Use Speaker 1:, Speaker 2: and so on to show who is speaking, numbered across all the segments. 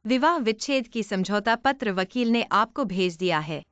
Speaker 1: विवाह विच्छेद की समझौता पत्र वकील ने आपको भेज दिया है।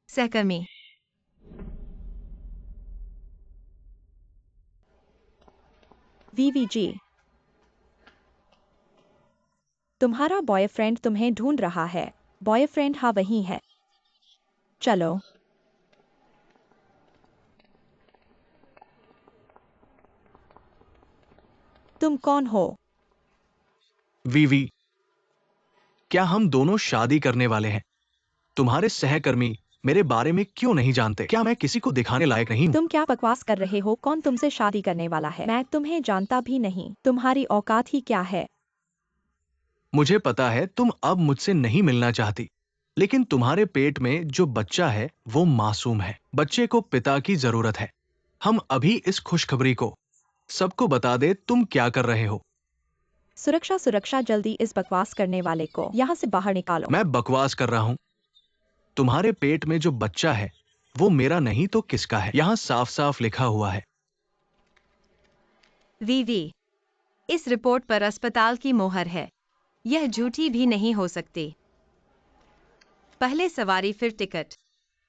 Speaker 1: सहकर्मी।
Speaker 2: वीवीजी, तुम्हारा बॉयफ्रेंड तुम्हें ढूंढ रहा है। बॉयफ्रेंड हाँ वही है। चलो। तुम कौन हो?
Speaker 3: वीवी, क्या हम दोनों शादी करने वाले हैं? तुम्हारे सहकर्मी मेरे बारे में क्यों नहीं जानते? क्या मैं किसी को दिखाने लायक नहीं हूं?
Speaker 2: तुम क्या बकवास कर रहे हो? कौन तुमसे शादी करने वाला है? मैं तुम्हें जानता भी नहीं। तुम्हारी औकात ही क्या है?
Speaker 3: मुझे पता है तुम अब मुझसे नहीं मिलना चाहती, लेकिन तुम्हारे पेट में जो बच्चा है वो मासूम है। बच्चे को पिता की जरूरत है। हम अभी इस खुशखबरी को सबको बता दे तुम क्या कर रहे हो।
Speaker 2: सुरक्षा सुरक्षा, जल्दी इस बकवास करने वाले को यहाँ से बाहर निकालो।
Speaker 3: मैं बकवास कर रहा हूं? तुम्हारे पेट में जो बच्चा है वो मेरा नहीं तो किसका है? यहां साफ साफ लिखा हुआ है।
Speaker 1: वीवी, इस रिपोर्ट पर अस्पताल की मोहर है। यह झूठी भी नहीं हो सकती। पहले सवारी फिर टिकट।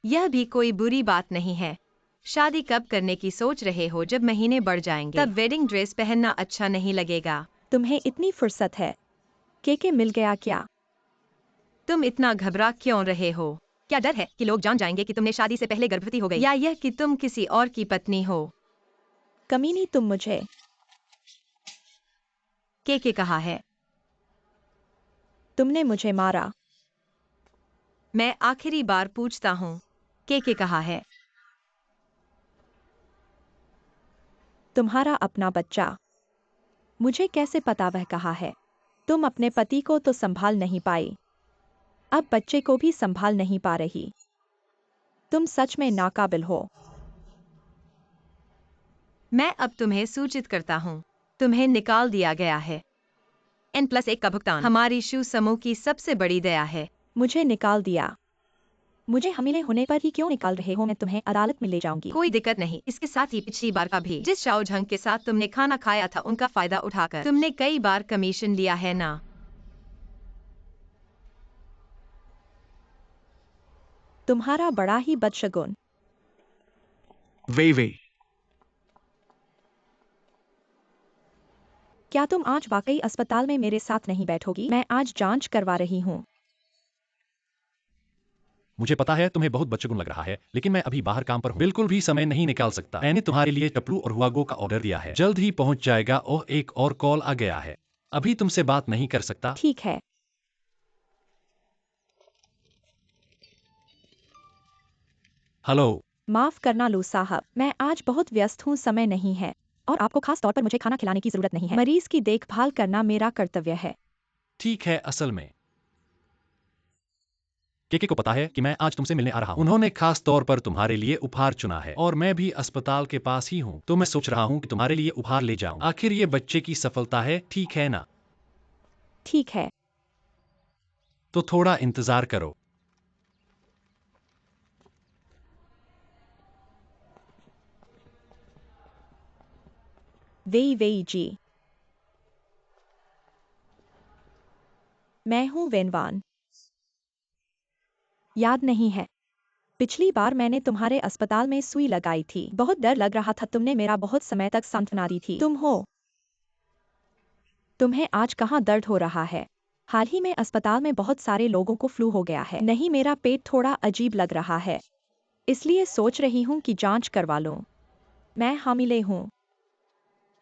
Speaker 1: यह भी कोई बुरी बात नहीं है। शादी कब करने की सोच रहे हो? जब महीने बढ़ जाएंगे तब वेडिंग ड्रेस पहनना अच्छा नहीं लगेगा।
Speaker 2: तुम्हें इतनी फुर्सत है? केके मिल गया क्या?
Speaker 1: तुम इतना घबरा क्यों रहे हो? क्या डर है कि लोग जान जाएंगे कि तुमने शादी से पहले गर्भवती हो गई, या यह कि तुम किसी और की पत्नी हो?
Speaker 2: कमीनी, तुम मुझे।
Speaker 1: के कहा है?
Speaker 2: तुमने मुझे मारा।
Speaker 1: मैं आखिरी बार पूछता हूँ, के कहा है?
Speaker 2: तुम्हारा अपना बच्चा। मुझे कैसे पता वह कहाँ है? तुम अपने पति को तो संभाल नहीं पाई। अब बच्चे को भी संभाल नहीं पा रही। तुम सच में नाकाबिल हो।
Speaker 1: मैं अब तुम्हें सूचित करता हूँ, तुम्हें निकाल दिया गया है। N+1 का भुगतान हमारी शू समूह की सबसे बड़ी दया है।
Speaker 2: मुझे निकाल दिया। मुझे हमले होने पर ही क्यों निकाल रहे हो? मैं तुम्हें अदालत में ले जाऊंगी।
Speaker 1: कोई दिक्कत नहीं। इसके साथ ही पिछली बार का भी जिस शाओ झंग के साथ तुमने खाना खाया था उनका फायदा उठाकर तुमने कई बार कमीशन लिया है ना?
Speaker 2: तुम्हारा बड़ा ही बदशगुन।
Speaker 3: वे
Speaker 2: क्या तुम आज वाकई अस्पताल में मेरे साथ नहीं बैठोगी? मैं आज जांच करवा रही हूँ।
Speaker 4: मुझे पता है तुम्हें बहुत बदशगुन लग रहा है, लेकिन मैं अभी बाहर काम पर हूँ, बिल्कुल भी समय नहीं निकाल सकता। मैंने तुम्हारे लिए चपलू और हुआगो का ऑर्डर दिया है, जल्द ही पहुंच जाएगा। ओह, एक और कॉल आ गया है, अभी तुमसे बात नहीं कर सकता।
Speaker 2: ठीक है।
Speaker 4: हेलो।
Speaker 2: माफ करना लू साहब, मैं आज बहुत व्यस्त हूँ, समय नहीं है। और आपको खास तौर पर मुझे खाना खिलाने की जरूरत नहीं है। मरीज की देखभाल करना मेरा कर्तव्य है।
Speaker 4: ठीक है, असल में केके को पता है कि मैं आज तुमसे मिलने आ रहा हूँ। उन्होंने खास तौर पर तुम्हारे लिए उपहार चुना है और मैं भी अस्पताल के पास ही हूँ, तो मैं सोच रहा हूँ कि तुम्हारे लिए उपहार ले जाऊं। आखिर ये बच्चे की सफलता है, ठीक है ना?
Speaker 2: ठीक है।
Speaker 4: तो थोड़ा इंतजार करो।
Speaker 2: वेई वेई जी। मैं हूँ वेनवान। याद नहीं है? पिछली बार मैंने तुम्हारे अस्पताल में सुई लगाई थी, बहुत डर लग रहा था, तुमने मेरा बहुत समय तक सांत्वना दी थी। तुम हो। तुम्हें आज कहाँ दर्द हो रहा है? हाल ही में अस्पताल में बहुत सारे लोगों को फ्लू हो गया है। नहीं, मेरा पेट थोड़ा अजीब लग रहा है, इसलिए सोच रही हूँ कि जांच करवा लूं। मैं हामिले हूँ,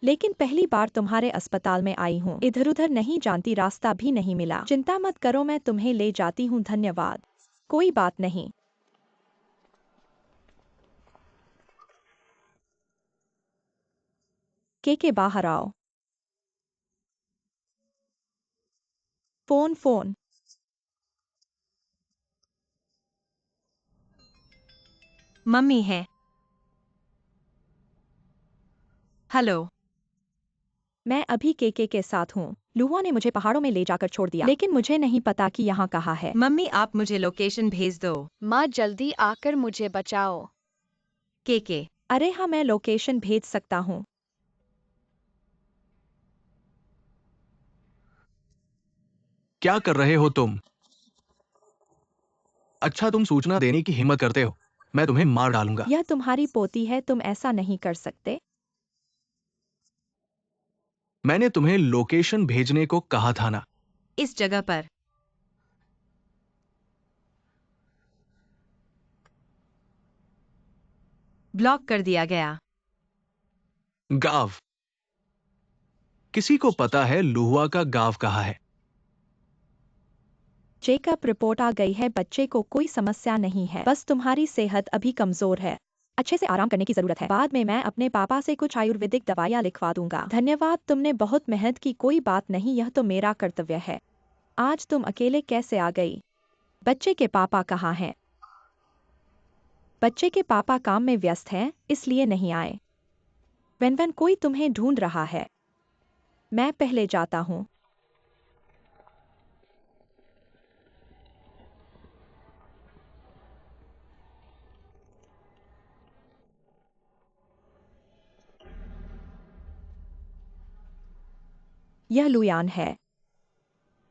Speaker 2: लेकिन पहली बार तुम्हारे अस्पताल में आई हूँ। इधर उधर नहीं जानती, रास्ता भी नहीं मिला। चिंता मत करो, मैं तुम्हें ले जाती हूँ। धन्यवाद। कोई बात नहीं। के बाहर आओ। Phone phone.
Speaker 1: मम्मी है। हेलो।
Speaker 2: मैं अभी के साथ हूँ। लुआ ने मुझे पहाड़ों में ले जाकर छोड़ दिया, लेकिन मुझे नहीं पता कि यहाँ कहाँ है।
Speaker 1: मम्मी आप मुझे लोकेशन भेज दो।
Speaker 5: माँ जल्दी आकर मुझे बचाओ।
Speaker 1: के
Speaker 2: अरे हाँ, मैं लोकेशन भेज सकता हूँ।
Speaker 3: क्या कर रहे हो तुम? अच्छा, तुम सूचना देने की हिम्मत करते हो? मैं तुम्हें मार डालूंगा।
Speaker 2: यह तुम्हारी पोती है, तुम ऐसा नहीं कर सकते।
Speaker 3: मैंने तुम्हें लोकेशन भेजने को कहा था ना।
Speaker 1: इस जगह पर। ब्लॉक कर दिया गया।
Speaker 3: गांव। किसी को पता है लुहुआ का गांव कहाँ है?
Speaker 2: चेकअप रिपोर्ट आ गई है, बच्चे को कोई समस्या नहीं है, बस तुम्हारी सेहत अभी कमजोर है, अच्छे से आराम करने की जरूरत है। बाद में मैं अपने पापा से कुछ आयुर्वेदिक दवाइयाँ लिखवा दूंगा। धन्यवाद, तुमने बहुत मेहनत की। कोई बात नहीं, यह तो मेरा कर्तव्य है। आज तुम अकेले कैसे आ गई? बच्चे के पापा कहाँ हैं? बच्चे के पापा काम में व्यस्त हैं, इसलिए नहीं आए। वेनवेन, कोई तुम्हें ढूंढ रहा है। मैं पहले जाता हूँ। यह लुयान है।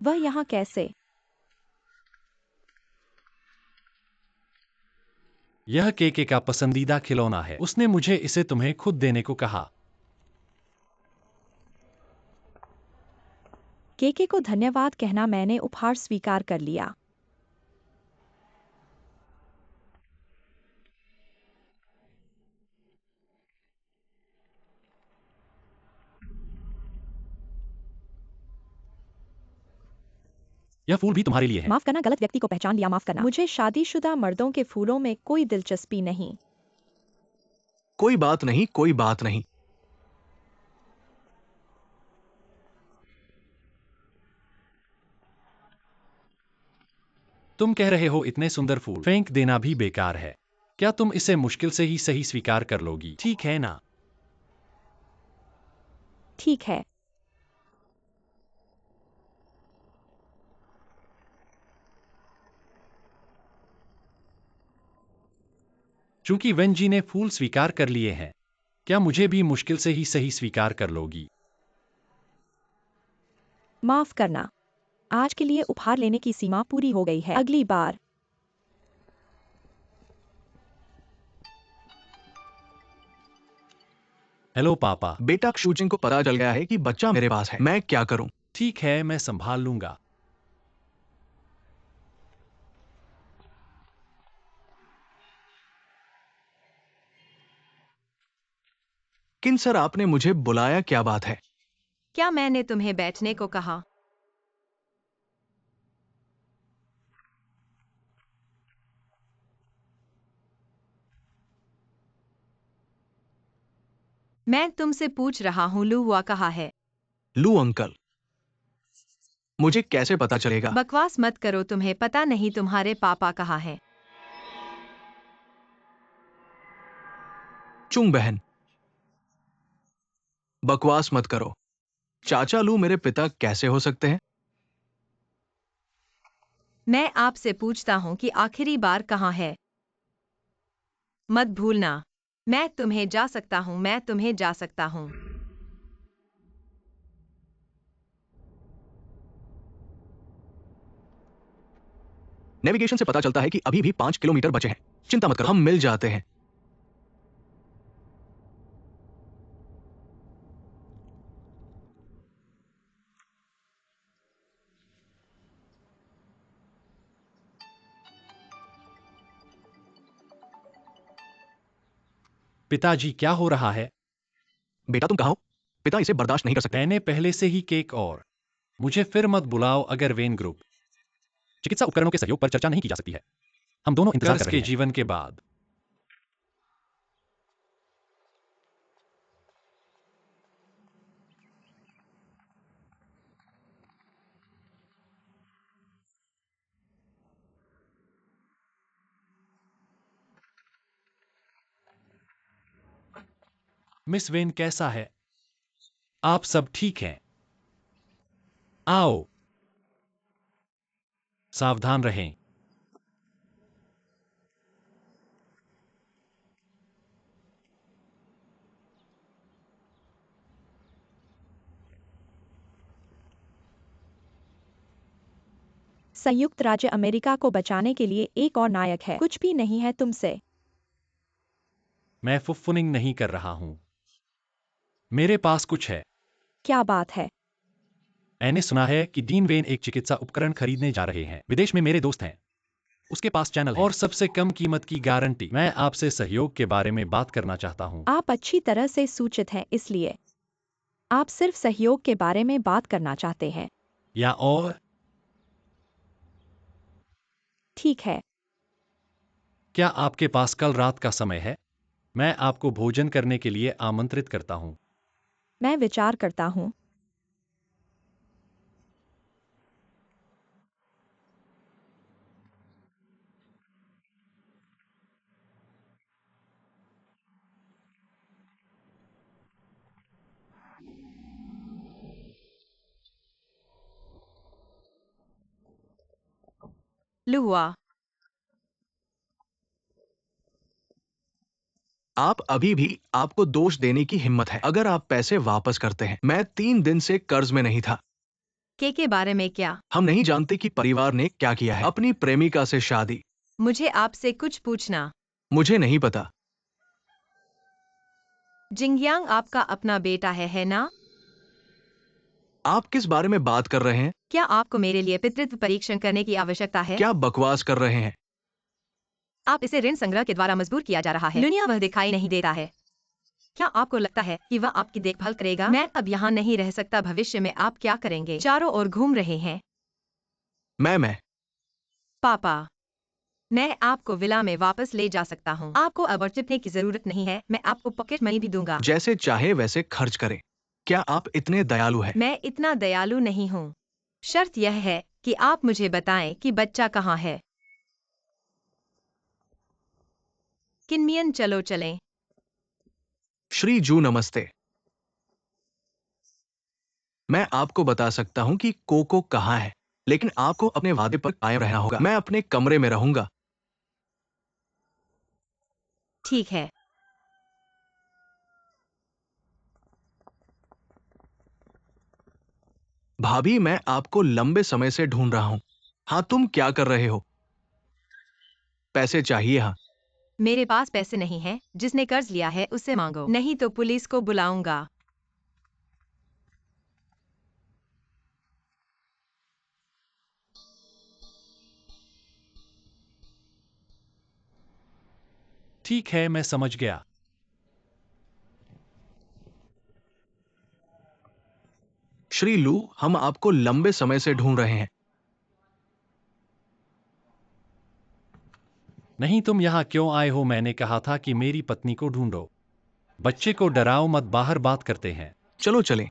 Speaker 2: वह यहाँ कैसे?
Speaker 4: यह केके का पसंदीदा खिलौना है, उसने मुझे इसे तुम्हें खुद देने को कहा।
Speaker 2: के को धन्यवाद कहना, मैंने उपहार स्वीकार कर लिया।
Speaker 4: यह फूल भी तुम्हारे लिए है।
Speaker 2: माफ करना, गलत व्यक्ति को पहचान लिया, माफ करना। मुझे शादीशुदा मर्दों के फूलों में कोई दिलचस्पी नहीं।
Speaker 3: कोई बात नहीं, कोई बात नहीं।
Speaker 4: तुम कह रहे हो इतने सुंदर फूल फेंक देना भी बेकार है। क्या तुम इसे मुश्किल से ही सही स्वीकार कर लोगी, ठीक है ना?
Speaker 2: ठीक है।
Speaker 4: चूंकि वेंजी ने फूल स्वीकार कर लिए हैं, क्या मुझे भी मुश्किल से ही सही स्वीकार कर लोगी?
Speaker 2: माफ करना, आज के लिए उपहार लेने की सीमा पूरी हो गई है। अगली बार।
Speaker 4: हेलो पापा।
Speaker 3: बेटा, शूजिंग को पता चल गया है कि बच्चा मेरे पास है। मैं क्या करूं?
Speaker 4: ठीक है, मैं संभाल लूंगा।
Speaker 3: किन सर, आपने मुझे बुलाया, क्या बात है?
Speaker 1: क्या मैंने तुम्हें बैठने को कहा? मैं तुमसे पूछ रहा हूँ लुआ कहाँ है?
Speaker 3: लू अंकल, मुझे कैसे पता चलेगा?
Speaker 1: बकवास मत करो, तुम्हें पता नहीं तुम्हारे पापा कहाँ हैं?
Speaker 3: चुंग बहन, बकवास मत करो। चाचा लू मेरे पिता कैसे हो सकते हैं?
Speaker 1: मैं आपसे पूछता हूँ कि आखिरी बार कहाँ है? मत भूलना, मैं तुम्हें जा सकता हूँ, मैं तुम्हें जा सकता हूँ।
Speaker 3: नेविगेशन से पता चलता है कि अभी भी 5 किलोमीटर बचे हैं। चिंता मत करो, हम मिल जाते हैं।
Speaker 4: पिताजी, क्या हो रहा है?
Speaker 3: बेटा, तुम कहाँ हो? पिता इसे बर्दाश्त नहीं कर सकते।
Speaker 4: मैंने पहले से ही केक और मुझे फिर मत बुलाओ अगर वेन ग्रुप चिकित्सा उपकरणों के सहयोग पर चर्चा नहीं की जा सकती है। हम दोनों इंतजार कर रहे हैं। के जीवन के बाद मिस वेन कैसा है? आप सब ठीक हैं? आओ, सावधान रहें।
Speaker 2: संयुक्त राज्य अमेरिका को बचाने के लिए एक और नायक है। कुछ भी नहीं है तुमसे।
Speaker 4: मैं फुफ्फुनिंग नहीं कर रहा हूं। मेरे पास कुछ है।
Speaker 2: क्या बात है?
Speaker 4: मैंने सुना है कि डीन वेन एक चिकित्सा उपकरण खरीदने जा रहे हैं। विदेश में मेरे दोस्त हैं। उसके पास चैनल है और सबसे कम कीमत की गारंटी। मैं आपसे सहयोग के बारे में बात करना चाहता हूं।
Speaker 2: आप अच्छी तरह से सूचित हैं, इसलिए आप सिर्फ सहयोग के बारे में बात करना चाहते हैं।
Speaker 4: या और
Speaker 2: ठीक है।
Speaker 4: क्या आपके पास कल रात का समय है? मैं आपको भोजन करने के लिए आमंत्रित करता हूं।
Speaker 2: मैं विचार करता हूँ।
Speaker 1: लुआ,
Speaker 3: आप अभी भी, आपको दोष देने की हिम्मत है अगर आप पैसे वापस करते हैं। मैं 3 दिन से कर्ज में नहीं था।
Speaker 1: के बारे में क्या?
Speaker 3: हम नहीं जानते कि परिवार ने क्या किया है। अपनी प्रेमिका से शादी।
Speaker 1: मुझे आपसे कुछ पूछना।
Speaker 3: मुझे नहीं पता।
Speaker 1: जिंगयांग आपका अपना बेटा है ना?
Speaker 3: आप किस बारे में बात कर रहे हैं?
Speaker 1: क्या आपको मेरे लिए पितृत्व परीक्षण करने की आवश्यकता है?
Speaker 3: क्या बकवास कर रहे हैं?
Speaker 1: आप इसे ऋण संग्रह के द्वारा मजबूर किया जा रहा है। दुनिया वह दिखाई नहीं देता है। क्या आपको लगता है कि वह आपकी देखभाल करेगा? मैं अब यहाँ नहीं रह सकता। भविष्य में आप क्या करेंगे? चारों ओर घूम रहे हैं।
Speaker 3: मैं
Speaker 1: पापा, मैं आपको विला में वापस ले जा सकता हूँ। आपको अब और चिपने की जरूरत नहीं है। मैं आपको पॉकेट मनी भी दूंगा।
Speaker 3: जैसे चाहे वैसे खर्च करें। क्या आप इतने दयालु हैं?
Speaker 1: मैं इतना दयालु नहीं हूँ। शर्त यह है कि आप मुझे बताएं कि बच्चा कहाँ है। किनमियन चलो चलें।
Speaker 3: श्री जू नमस्ते। मैं आपको बता सकता हूँ कि कोको कहाँ है, लेकिन आपको अपने वादे पर कायम रहना होगा। मैं अपने कमरे में रहूंगा।
Speaker 1: ठीक है।
Speaker 3: भाभी, मैं आपको लंबे समय से ढूंढ रहा हूँ। हाँ, तुम क्या कर रहे हो? पैसे चाहिए? हाँ।
Speaker 1: मेरे पास पैसे नहीं है। जिसने कर्ज लिया है उससे मांगो, नहीं तो पुलिस को बुलाऊंगा।
Speaker 4: ठीक है, मैं समझ गया।
Speaker 3: श्री लू, हम आपको लंबे समय से ढूंढ रहे हैं।
Speaker 4: नहीं, तुम यहाँ क्यों आए हो? मैंने कहा था कि मेरी पत्नी को ढूंढो। बच्चे को डराओ मत, बाहर बात करते हैं।
Speaker 3: चलो चलें।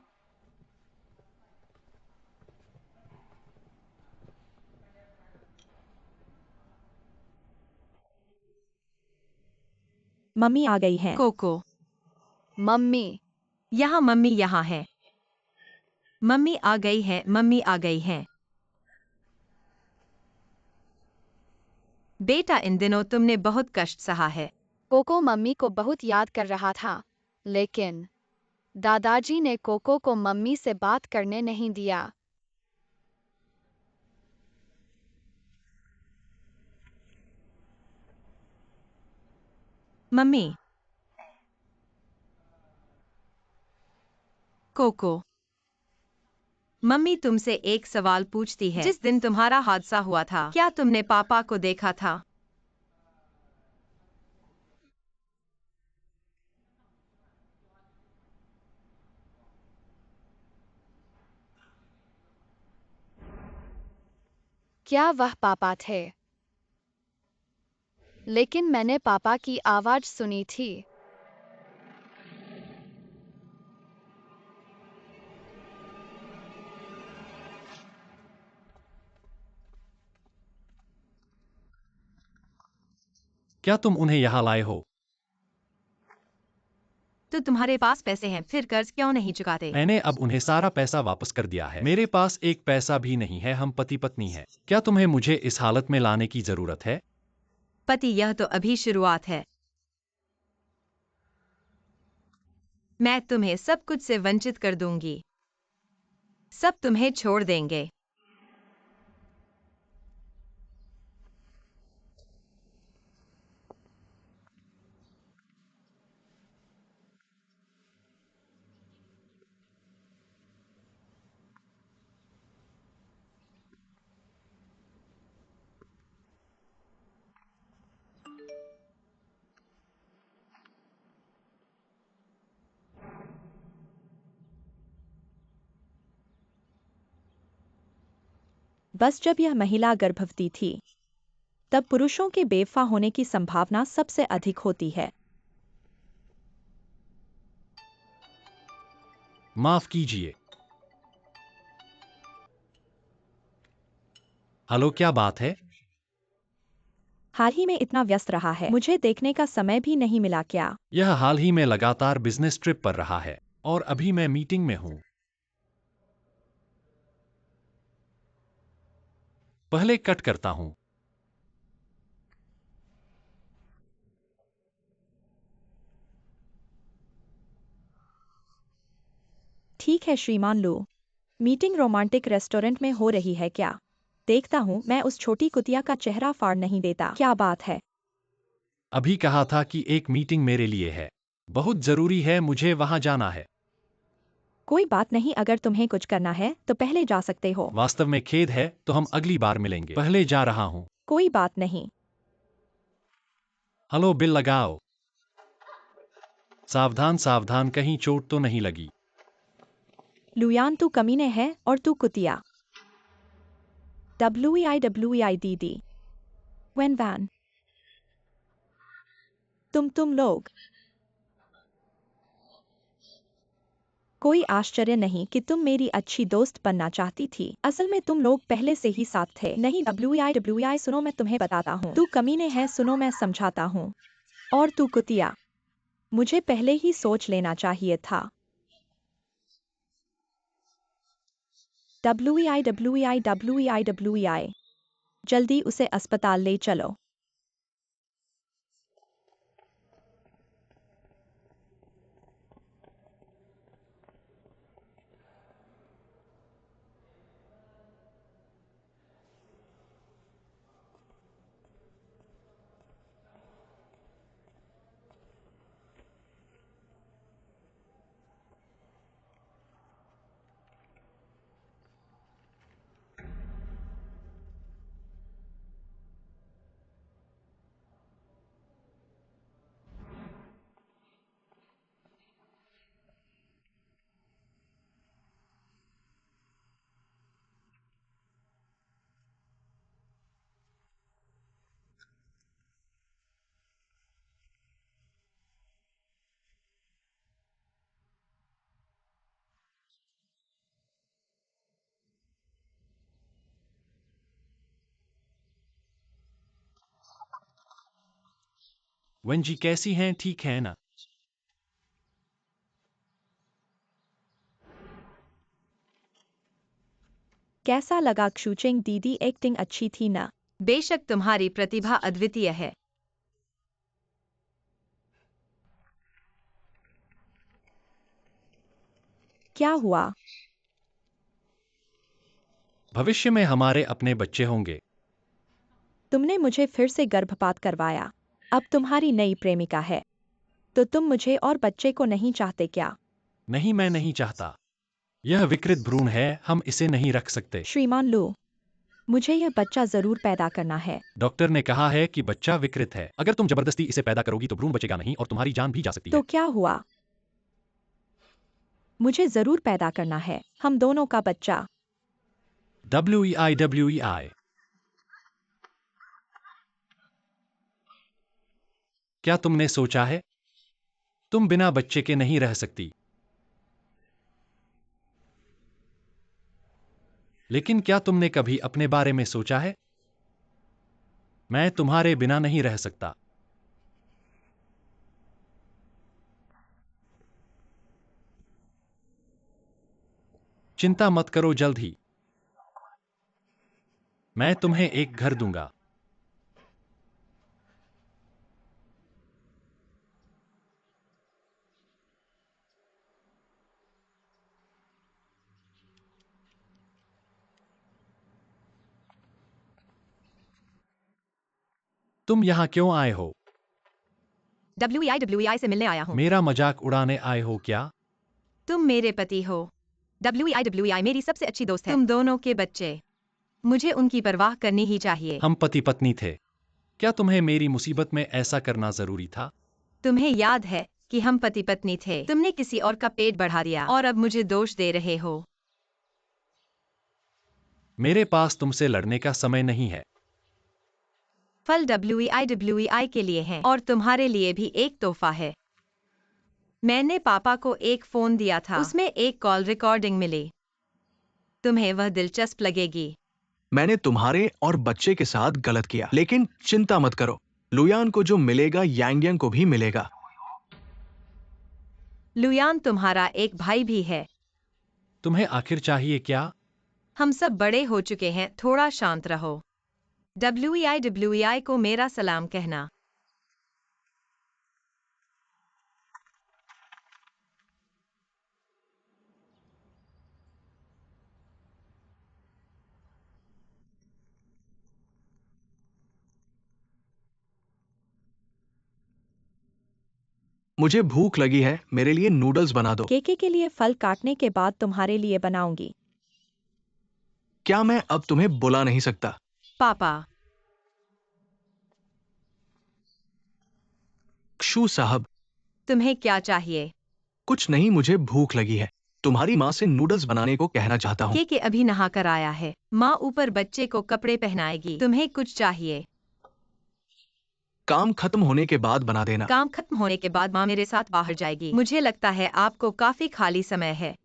Speaker 2: मम्मी आ गई है।
Speaker 1: कोको,
Speaker 5: मम्मी,
Speaker 1: यहाँ मम्मी यहाँ है। मम्मी आ गई है, मम्मी आ गई है। बेटा, इन दिनों तुमने बहुत कष्ट सहा है।
Speaker 5: कोको मम्मी को बहुत याद कर रहा था, लेकिन दादाजी ने कोको को मम्मी से बात करने नहीं दिया।
Speaker 1: मम्मी। कोको, मम्मी तुमसे एक सवाल पूछती है। जिस दिन तुम्हारा हादसा हुआ था, क्या तुमने पापा को देखा था?
Speaker 5: क्या वह पापा थे? लेकिन मैंने पापा की आवाज सुनी थी।
Speaker 4: क्या तुम उन्हें यहाँ लाए हो?
Speaker 1: तो तुम्हारे पास पैसे हैं, फिर कर्ज क्यों नहीं चुकाते?
Speaker 4: मैंने अब उन्हें सारा पैसा वापस कर दिया है। मेरे पास एक पैसा भी नहीं है। हम पति पत्नी हैं। क्या तुम्हें मुझे इस हालत में लाने की जरूरत है?
Speaker 1: पति, यह तो अभी शुरुआत है। मैं तुम्हें सब कुछ से वंचित कर दूंगी। सब तुम्हें छोड़ देंगे।
Speaker 2: बस जब यह महिला गर्भवती थी, तब पुरुषों के बेवफा होने की संभावना सबसे अधिक होती है।
Speaker 4: माफ कीजिए। हेलो, क्या बात है?
Speaker 2: हाल ही में इतना व्यस्त रहा है, मुझे देखने का समय भी नहीं मिला क्या?
Speaker 4: यह हाल ही में लगातार बिजनेस ट्रिप पर रहा है और अभी मैं मीटिंग में हूँ। पहले कट करता हूँ।
Speaker 2: ठीक है श्रीमान लू, मीटिंग रोमांटिक रेस्टोरेंट में हो रही है क्या? देखता हूँ, मैं उस छोटी कुतिया का चेहरा फाड़ नहीं देता। क्या बात है?
Speaker 4: अभी कहा था कि एक मीटिंग मेरे लिए है। बहुत जरूरी है, मुझे वहां जाना है।
Speaker 2: कोई बात नहीं, अगर तुम्हें कुछ करना है तो पहले जा सकते हो।
Speaker 4: वास्तव में खेद है, तो हम अगली बार मिलेंगे। पहले जा रहा हूँ।
Speaker 2: कोई बात नहीं।
Speaker 4: हेलो, बिल लगाओ। सावधान सावधान, कहीं चोट तो नहीं लगी।
Speaker 2: लुयान, तू कमीने है और तू कुतिया। WEI दीदी। वेन वैन। तुम लोग। कोई आश्चर्य नहीं कि तुम मेरी अच्छी दोस्त बनना चाहती थी। असल में तुम लोग पहले से ही साथ थे। नहीं, WEI सुनो, मैं तुम्हें बताता हूँ। तू कमीने है, सुनो मैं समझाता हूँ। और तू कुतिया, मुझे पहले ही सोच लेना चाहिए था। WEI, जल्दी उसे अस्पताल ले चलो।
Speaker 4: वेंजी कैसी हैं, ठीक है ना?
Speaker 2: कैसा लगा क्षुचिंग दीदी, एक्टिंग अच्छी थी ना?
Speaker 1: बेशक तुम्हारी प्रतिभा अद्वितीय है।
Speaker 2: क्या हुआ?
Speaker 4: भविष्य में हमारे अपने बच्चे होंगे।
Speaker 2: तुमने मुझे फिर से गर्भपात करवाया। अब तुम्हारी नई प्रेमिका है, तो तुम मुझे और बच्चे को नहीं चाहते क्या?
Speaker 4: नहीं, मैं नहीं चाहता। यह विकृत भ्रूण है, हम इसे नहीं रख सकते।
Speaker 2: श्रीमान लू, मुझे यह बच्चा जरूर पैदा करना है।
Speaker 4: डॉक्टर ने कहा है कि बच्चा विकृत है। अगर तुम जबरदस्ती इसे पैदा करोगी तो भ्रूण बचेगा नहीं और तुम्हारी जान भी जा सकती
Speaker 2: तो
Speaker 4: है।
Speaker 2: क्या हुआ? मुझे जरूर पैदा करना है, हम दोनों का बच्चा।
Speaker 4: WEI। क्या तुमने सोचा है? तुम बिना बच्चे के नहीं रह सकती। लेकिन क्या तुमने कभी अपने बारे में सोचा है? मैं तुम्हारे बिना नहीं रह सकता। चिंता मत करो, जल्द ही मैं तुम्हें एक घर दूंगा। तुम यहां क्यों आए हो?
Speaker 1: WEI से मिलने आया हूँ।
Speaker 4: मेरा मजाक उड़ाने आए हो क्या?
Speaker 1: तुम मेरे पति हो। WEI मेरी सबसे अच्छी दोस्त है। तुम दोनों के बच्चे, मुझे उनकी परवाह करनी ही चाहिए।
Speaker 4: हम पति पत्नी थे। क्या तुम्हें मेरी मुसीबत में ऐसा करना जरूरी था?
Speaker 1: तुम्हें याद है कि हम पति पत्नी थे? तुमने किसी और का पेट बढ़ा दिया और अब मुझे दोष दे रहे हो।
Speaker 4: मेरे पास तुमसे लड़ने का समय नहीं है।
Speaker 1: फल WEI के लिए हैं और तुम्हारे लिए भी एक तोहफा है। मैंने पापा को एक फोन दिया था, उसमें एक कॉल रिकॉर्डिंग मिली। तुम्हें वह दिलचस्प लगेगी।
Speaker 3: मैंने तुम्हारे और बच्चे के साथ गलत किया, लेकिन चिंता मत करो, लुयान को जो मिलेगा यांग यांग को भी मिलेगा।
Speaker 1: लुयान तुम्हारा एक भाई भी है।
Speaker 4: तुम्हें आखिर चाहिए क्या?
Speaker 1: हम सब बड़े हो चुके हैं, थोड़ा शांत रहो। WEI को मेरा सलाम कहना।
Speaker 3: मुझे भूख लगी है, मेरे लिए नूडल्स बना दो।
Speaker 2: केके के लिए फल काटने के बाद तुम्हारे लिए बनाऊंगी।
Speaker 3: क्या मैं अब तुम्हें बुला नहीं सकता?
Speaker 1: पापा,
Speaker 3: क्षु साहब,
Speaker 1: तुम्हें क्या चाहिए?
Speaker 3: कुछ नहीं, मुझे भूख लगी है। तुम्हारी माँ से नूडल्स बनाने को कहना चाहता हूँ।
Speaker 1: के अभी नहा कर आया है। माँ ऊपर बच्चे को कपड़े पहनाएगी। तुम्हें कुछ चाहिए?
Speaker 3: काम खत्म होने के बाद बना देना।
Speaker 1: काम खत्म होने के बाद माँ मेरे साथ बाहर जाएगी। मुझे लगता है आपको काफी खाली समय है।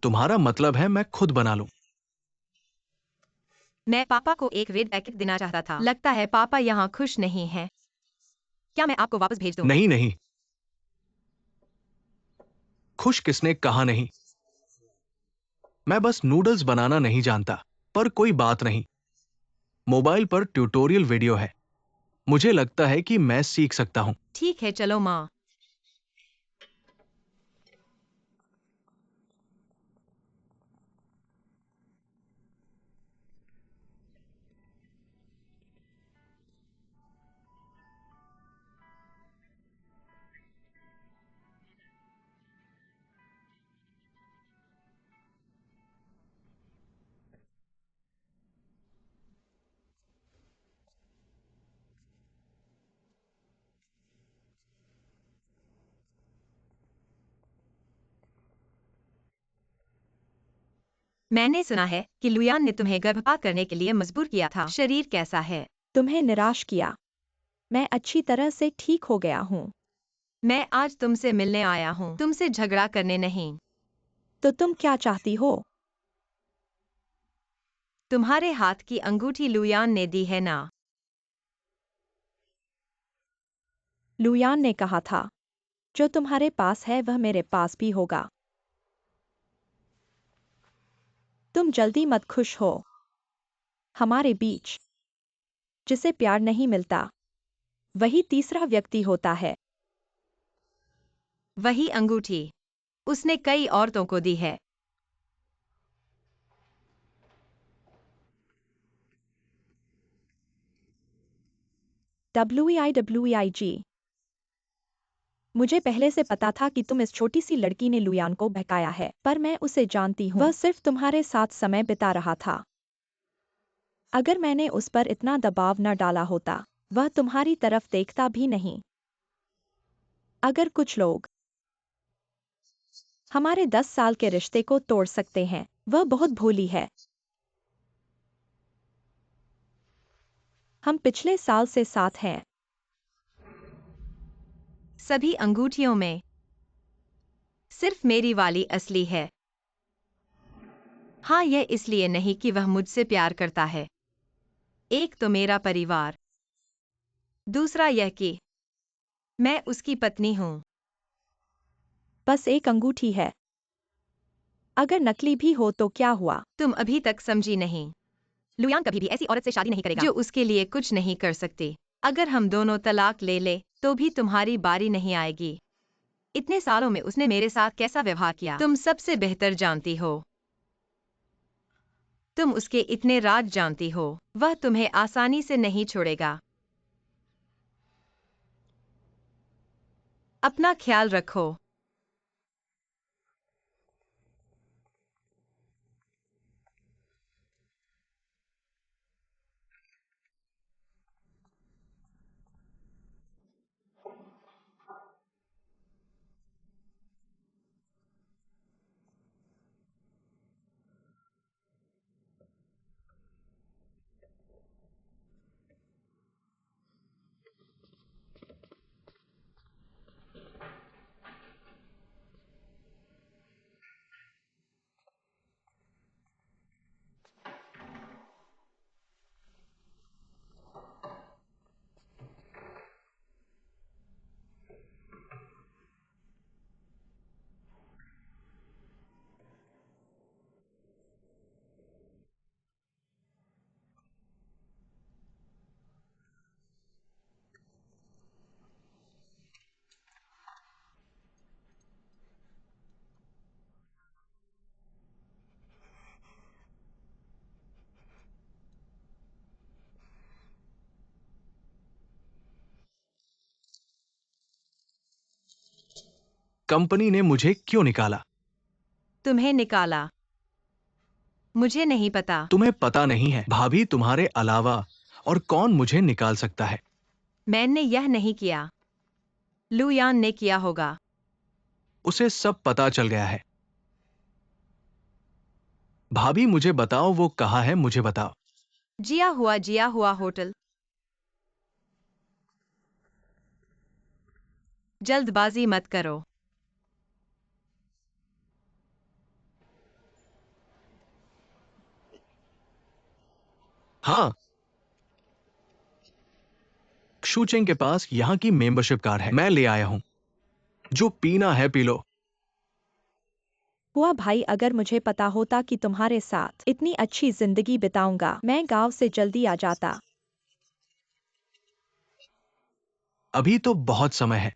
Speaker 3: तुम्हारा मतलब है मैं खुद बना लूं?
Speaker 1: मैं पापा को एक रेड पैकेट देना चाहता था। लगता है पापा यहाँ खुश नहीं हैं। क्या मैं आपको वापस भेज दूं?
Speaker 3: नहीं नहीं, खुश किसने कहा नहीं। मैं बस नूडल्स बनाना नहीं जानता, पर कोई बात नहीं। मोबाइल पर ट्यूटोरियल वीडियो है। मुझे लगता है कि मैं सीख सकता हूँ।
Speaker 1: ठीक है, चलो माँ। मैंने सुना है कि लुयान ने तुम्हें गर्भपात करने के लिए मजबूर किया था। शरीर कैसा है?
Speaker 2: तुम्हें निराश किया। मैं अच्छी तरह से ठीक हो गया हूँ।
Speaker 1: मैं आज तुमसे मिलने आया हूँ, तुमसे झगड़ा करने नहीं।
Speaker 2: तो तुम क्या चाहती हो?
Speaker 1: तुम्हारे हाथ की अंगूठी लुयान ने दी है ना?
Speaker 2: लुयान ने कहा था, जो तुम्हारे पास है वह मेरे पास भी होगा। तुम जल्दी मत खुश हो। हमारे बीच जिसे प्यार नहीं मिलता, वही तीसरा व्यक्ति होता है।
Speaker 1: वही अंगूठी उसने कई औरतों को दी है।
Speaker 2: WEIWEIG। मुझे पहले से पता था कि तुम इस छोटी सी लड़की ने लुयान को बहकाया है, पर मैं उसे जानती हूँ। वह सिर्फ तुम्हारे साथ समय बिता रहा था। अगर मैंने उस पर इतना दबाव न डाला होता, वह तुम्हारी तरफ देखता भी नहीं। अगर कुछ लोग हमारे 10 साल के रिश्ते को तोड़ सकते हैं, वह बहुत भोली है। हम पिछले साल से साथ हैं।
Speaker 1: सभी अंगूठियों में सिर्फ मेरी वाली असली है। हाँ, यह इसलिए नहीं कि वह मुझसे प्यार करता है। एक तो मेरा परिवार, दूसरा यह कि मैं उसकी पत्नी हूँ।
Speaker 2: बस एक अंगूठी है। अगर नकली भी हो तो क्या हुआ?
Speaker 1: तुम अभी तक समझी नहीं। लुयान कभी भी ऐसी औरत से शादी नहीं करेगा जो उसके लिए कुछ नहीं कर सकती। अगर हम दोनों तलाक ले ले तो भी तुम्हारी बारी नहीं आएगी। इतने सालों में उसने मेरे साथ कैसा व्यवहार किया तुम सबसे बेहतर जानती हो। तुम उसके इतने राज जानती हो। वह तुम्हें आसानी से नहीं छोड़ेगा। अपना ख्याल रखो।
Speaker 3: कंपनी ने मुझे क्यों निकाला?
Speaker 1: तुम्हें निकाला? मुझे नहीं पता।
Speaker 3: तुम्हें पता नहीं है भाभी, तुम्हारे अलावा और कौन मुझे निकाल सकता है?
Speaker 1: मैंने यह नहीं किया। लुयान ने किया होगा।
Speaker 3: उसे सब पता चल गया है। भाभी मुझे बताओ, वो कहाँ है, मुझे बताओ।
Speaker 1: जिया हुआ होटल। जल्दबाजी मत करो।
Speaker 3: हाँ, क्षुचेंग के पास यहाँ की मेंबरशिप कार्ड है, मैं ले आया हूँ। जो पीना है पी लो।
Speaker 2: हुआ भाई, अगर मुझे पता होता कि तुम्हारे साथ इतनी अच्छी जिंदगी बिताऊंगा, मैं गांव से जल्दी आ जाता।
Speaker 3: अभी तो बहुत समय है।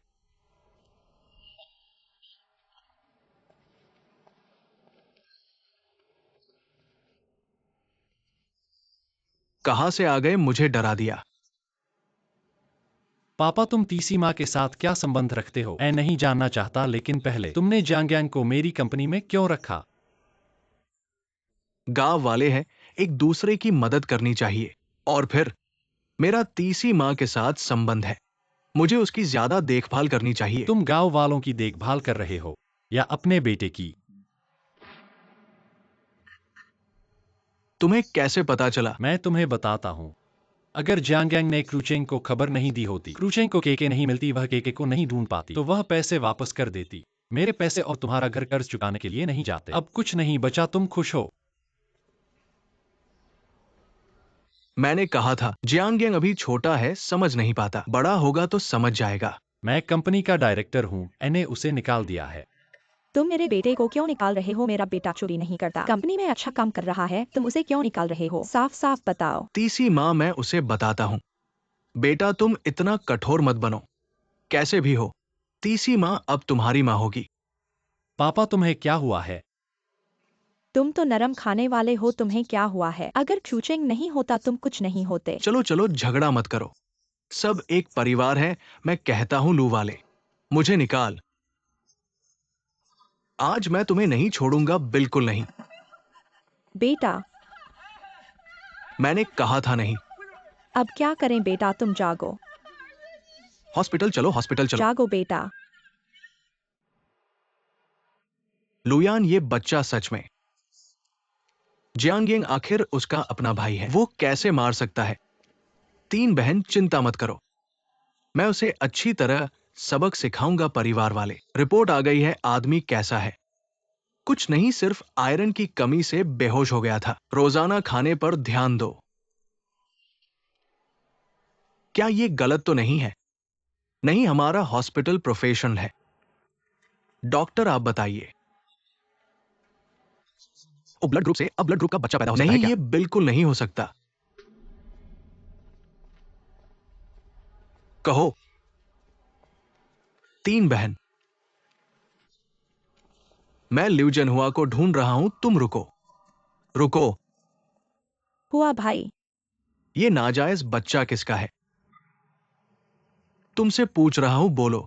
Speaker 3: कहां से आ गए, मुझे डरा दिया।
Speaker 4: पापा, तुम तीसी माँ के साथ क्या संबंध रखते हो? मैं नहीं जानना चाहता, लेकिन पहले तुमने जांगयांग को मेरी कंपनी में क्यों रखा?
Speaker 3: गांव वाले हैं, एक दूसरे की मदद करनी चाहिए। और फिर मेरा तीसी माँ के साथ संबंध है, मुझे उसकी ज्यादा देखभाल करनी चाहिए।
Speaker 4: तुम गांव वालों की देखभाल कर रहे हो या अपने बेटे की?
Speaker 3: तुम्हें कैसे पता चला?
Speaker 4: मैं तुम्हें बताता हूँ। अगर जांगयांग ने क्रूचेंग को खबर नहीं दी होती, क्रूचेंग को केके नहीं मिलती, वह केके को नहीं ढूंढ पाती, तो वह पैसे वापस कर देती। मेरे पैसे और तुम्हारा घर कर्ज चुकाने के लिए नहीं जाते। अब कुछ नहीं बचा, तुम खुश हो?
Speaker 3: मैंने कहा था, जियांगयांग अभी छोटा है, समझ नहीं पाता, बड़ा होगा तो समझ जाएगा।
Speaker 4: मैं कंपनी का डायरेक्टर हूँ, मैंने उसे निकाल दिया है।
Speaker 2: तुम मेरे बेटे को क्यों निकाल रहे हो? मेरा बेटा चोरी नहीं करता, कंपनी में अच्छा काम कर रहा है, तुम उसे क्यों निकाल रहे हो? साफ साफ बताओ।
Speaker 3: तीसी माँ, मैं उसे बताता हूँ। बेटा, तुम इतना कठोर मत बनो, कैसे भी हो तीसी माँ अब तुम्हारी माँ होगी।
Speaker 4: पापा, तुम्हें क्या हुआ है?
Speaker 2: तुम तो नरम खाने वाले हो, तुम्हें क्या हुआ है? अगर क्रूचेंग नहीं होता तुम कुछ नहीं होते।
Speaker 3: चलो चलो, झगड़ा मत करो, सब एक परिवार है। मैं कहता हूं लू वाले, मुझे निकाल। आज मैं तुम्हें नहीं छोड़ूंगा, बिल्कुल नहीं।
Speaker 2: बेटा,
Speaker 3: मैंने कहा था नहीं।
Speaker 2: अब क्या करें बेटा? तुम जागो।
Speaker 3: हॉस्पिटल चलो, हॉस्पिटल चलो।
Speaker 2: जागो बेटा।
Speaker 3: लुयान, ये बच्चा सच में। जियांगयांग आखिर उसका अपना भाई है, वो कैसे मार सकता है? तीन बहन, चिंता मत करो, मैं उसे अच्छी तरह सबक सिखाऊंगा। परिवार वाले, रिपोर्ट आ गई है, आदमी कैसा है? कुछ नहीं, सिर्फ आयरन की कमी से बेहोश हो गया था। रोजाना खाने पर ध्यान दो। क्या ये गलत तो नहीं है? नहीं, हमारा हॉस्पिटल प्रोफेशनल है। डॉक्टर, आप बताइए। ओ, ब्लड ग्रुप से अब ब्लड ग्रुप का बच्चा पैदा हो सकता है क्या? नहीं, ये बिल्कुल नहीं हो सकता। कहो। तीन बहन, मैं लिu जनहुआ को ढूंढ रहा हूं, तुम रुको। रुको।
Speaker 2: हुआ भाई।
Speaker 3: ये नाजायज बच्चा किसका है? तुमसे पूछ रहा हूं, बोलो।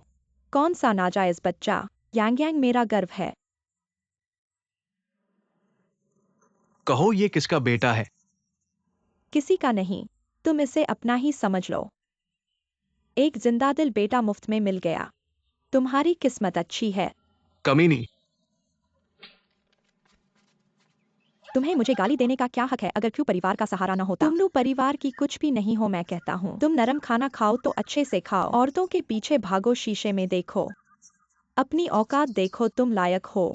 Speaker 2: कौन सा नाजायज बच्चा? यांग मेरा गर्व है।
Speaker 3: कहो, ये किसका बेटा है?
Speaker 2: किसी का नहीं, तुम इसे अपना ही समझ लो। एक जिंदादिल बेटा मुफ्त में मिल गया। तुम्हारी किस्मत अच्छी है।
Speaker 3: कमीनी।
Speaker 2: तुम्हें मुझे गाली देने का क्या हक है? अगर क्यों परिवार का सहारा न होता? तुम लोग परिवार की कुछ भी नहीं हो, मैं कहता हूँ। तुम नरम खाना खाओ तो अच्छे से खाओ, औरतों के पीछे भागो, शीशे में देखो, अपनी औकात देखो, तुम लायक हो।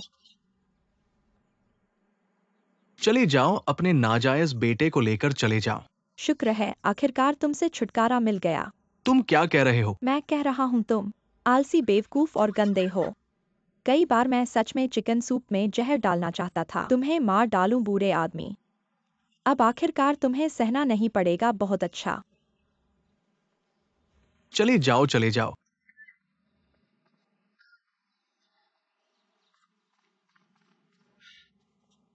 Speaker 3: चले जाओ, अपने नाजायज बेटे को लेकर चले जाओ।
Speaker 2: शुक्र है, आखिरकार तुमसे छुटकारा मिल गया।
Speaker 3: तुम क्या कह रहे हो?
Speaker 2: मैं कह रहा हूँ तुम आलसी, बेवकूफ और गंदे हो। कई बार मैं सच में चिकन सूप में जहर डालना चाहता था, तुम्हें मार डालूं, बुरे आदमी। अब आखिरकार तुम्हें सहना नहीं पड़ेगा, बहुत अच्छा।
Speaker 3: चले जाओ, चले जाओ।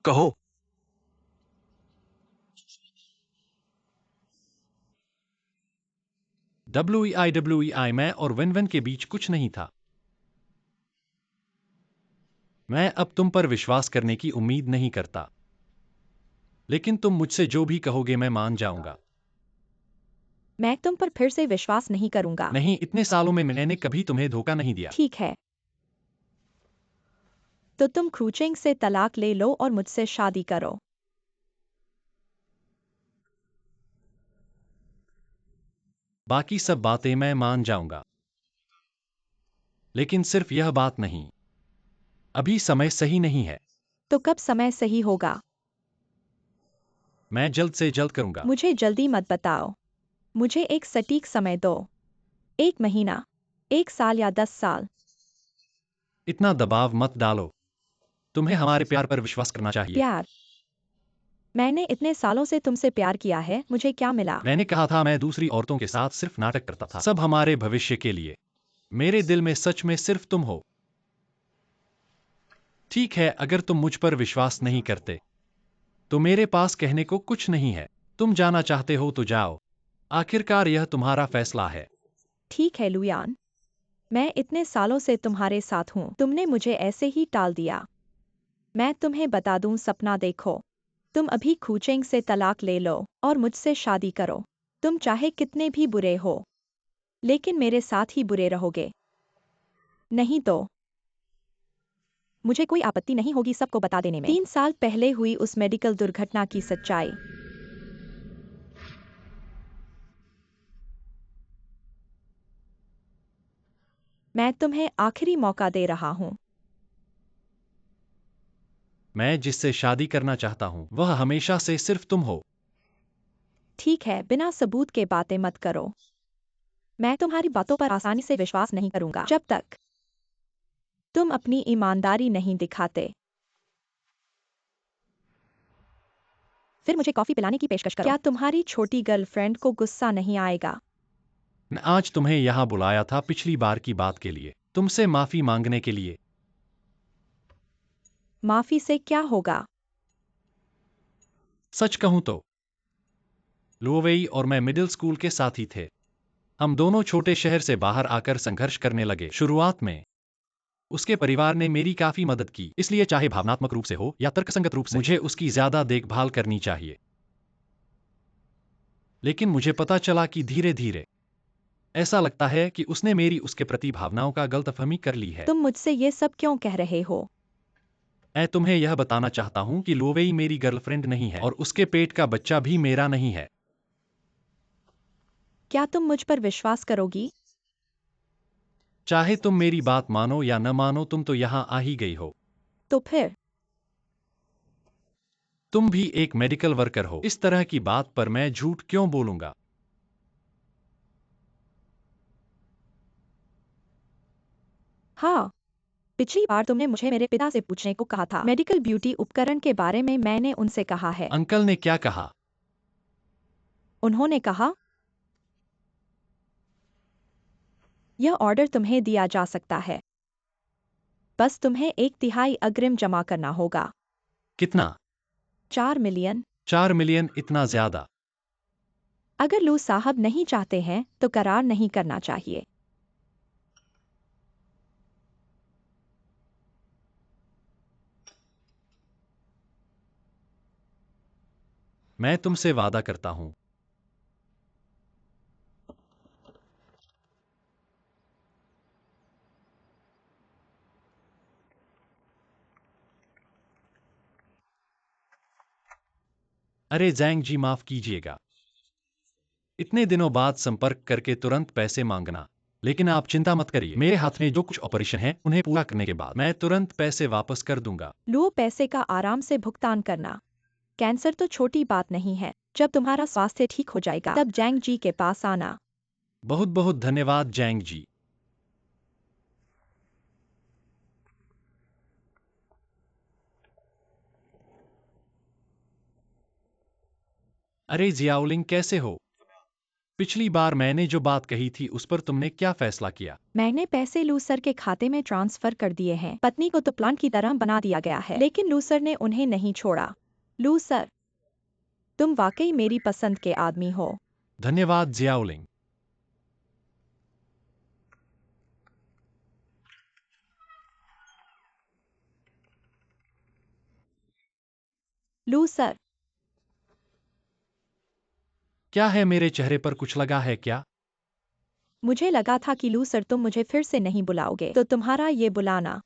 Speaker 3: कहो।
Speaker 4: WEI मैं और वेन के बीच कुछ नहीं था। मैं अब तुम पर विश्वास करने की उम्मीद नहीं करता, लेकिन तुम मुझसे जो भी कहोगे मैं मान जाऊंगा।
Speaker 2: मैं तुम पर फिर से विश्वास नहीं करूंगा।
Speaker 4: नहीं, इतने सालों में मैंने कभी तुम्हें धोखा नहीं दिया।
Speaker 2: ठीक है, तो तुम क्रूचेंग से तलाक ले लो और मुझसे शादी करो।
Speaker 4: बाकी सब बातें मैं मान जाऊंगा, लेकिन सिर्फ यह बात नहीं। अभी समय सही नहीं है।
Speaker 2: तो कब समय सही होगा?
Speaker 4: मैं जल्द से जल्द करूंगा।
Speaker 2: मुझे जल्दी मत बताओ। मुझे एक सटीक समय दो। 1 महीना, 1 साल या 10 साल।
Speaker 4: इतना दबाव मत डालो। तुम्हें हमारे प्यार पर विश्वास करना चाहिए।
Speaker 2: प्यार? मैंने इतने सालों से तुमसे प्यार किया है, मुझे क्या मिला?
Speaker 4: मैंने कहा था मैं दूसरी औरतों के साथ सिर्फ नाटक करता था, सब हमारे भविष्य के लिए। मेरे दिल में सच में सिर्फ तुम हो। ठीक है, अगर तुम मुझ पर विश्वास नहीं करते तो मेरे पास कहने को कुछ नहीं है। तुम जाना चाहते हो तो जाओ। आखिरकार यह तुम्हारा फैसला है।
Speaker 2: ठीक है लुयान, मैं इतने सालों से तुम्हारे साथ हूँ, तुमने मुझे ऐसे ही टाल दिया। मैं तुम्हें बता दूं, सपना देखो। तुम अभी खूचेंग से तलाक ले लो और मुझसे शादी करो। तुम चाहे कितने भी बुरे हो, लेकिन मेरे साथ ही बुरे रहोगे। नहीं तो मुझे कोई आपत्ति नहीं होगी सबको बता देने में। 3 साल पहले हुई उस मेडिकल दुर्घटना की सच्चाई। मैं तुम्हें आखिरी मौका दे रहा हूँ।
Speaker 4: मैं जिससे शादी करना चाहता हूँ वह हमेशा से सिर्फ तुम हो।
Speaker 2: ठीक है, बिना सबूत के बातें मत करो। मैं तुम्हारी बातों पर आसानी से विश्वास नहीं करूंगा जब तक तुम अपनी ईमानदारी नहीं दिखाते। फिर मुझे कॉफी पिलाने की पेशकश करो। क्या तुम्हारी छोटी गर्लफ्रेंड को गुस्सा नहीं आएगा?
Speaker 4: मैं आज तुम्हें यहाँ बुलाया था पिछली बार की बात के लिए, तुमसे माफी मांगने के लिए।
Speaker 2: माफी से क्या होगा?
Speaker 4: सच कहूं तो लोवेई और मैं मिडिल स्कूल के साथी थे। हम दोनों छोटे शहर से बाहर आकर संघर्ष करने लगे। शुरुआत में उसके परिवार ने मेरी काफी मदद की, इसलिए चाहे भावनात्मक रूप से हो या तर्कसंगत रूप से मुझे उसकी ज्यादा देखभाल करनी चाहिए। लेकिन मुझे पता चला कि धीरे धीरे ऐसा लगता है कि उसने मेरी उसके प्रति भावनाओं का गलतफहमी कर ली है।
Speaker 2: तुम मुझसे ये सब क्यों कह रहे हो?
Speaker 4: मैं तुम्हें यह बताना चाहता हूं कि लोवेई मेरी गर्लफ्रेंड नहीं है और उसके पेट का बच्चा भी मेरा नहीं है।
Speaker 2: क्या तुम मुझ पर विश्वास करोगी?
Speaker 4: चाहे तुम मेरी बात मानो या न मानो, तुम तो यहां आ ही गई हो।
Speaker 2: तो फिर
Speaker 4: तुम भी एक मेडिकल वर्कर हो, इस तरह की बात पर मैं झूठ क्यों बोलूंगा?
Speaker 2: हाँ, पिछली बार तुमने मुझे मेरे पिता से पूछने को कहा था मेडिकल ब्यूटी उपकरण के बारे में। मैंने उनसे कहा है।
Speaker 4: अंकल ने क्या कहा?
Speaker 2: उन्होंने कहा यह ऑर्डर तुम्हें दिया जा सकता है, बस तुम्हें 1/3 अग्रिम जमा करना होगा।
Speaker 4: कितना?
Speaker 2: 4 मिलियन।
Speaker 4: 4 मिलियन? इतना ज्यादा?
Speaker 2: अगर लू साहब नहीं चाहते हैं तो करार नहीं करना चाहिए।
Speaker 4: मैं तुमसे वादा करता हूं। अरे जैंग जी, माफ कीजिएगा। इतने दिनों बाद संपर्क करके तुरंत पैसे मांगना। लेकिन आप चिंता मत करिए, मेरे हाथ में जो कुछ ऑपरेशन है उन्हें पूरा करने के बाद मैं तुरंत पैसे वापस कर दूंगा।
Speaker 2: लो, पैसे का आराम से भुगतान करना। कैंसर तो छोटी बात नहीं है। जब तुम्हारा स्वास्थ्य ठीक हो जाएगा तब जैंग जी के पास आना।
Speaker 4: बहुत बहुत धन्यवाद जैंग जी। अरे जियाओलिंग, कैसे हो? पिछली बार मैंने जो बात कही थी उस पर तुमने क्या फैसला किया?
Speaker 2: मैंने पैसे लू सर के खाते में ट्रांसफर कर दिए हैं। पत्नी को तो प्लांट की तरह बना दिया गया है, लेकिन लू सर ने उन्हें नहीं छोड़ा। लू सर, तुम वाकई मेरी पसंद के आदमी हो।
Speaker 4: धन्यवाद जियाओलिंग।
Speaker 2: लू सर,
Speaker 4: क्या है, मेरे चेहरे पर कुछ लगा है क्या?
Speaker 2: मुझे लगा था कि लू सर तुम मुझे फिर से नहीं बुलाओगे, तो तुम्हारा ये बुलाना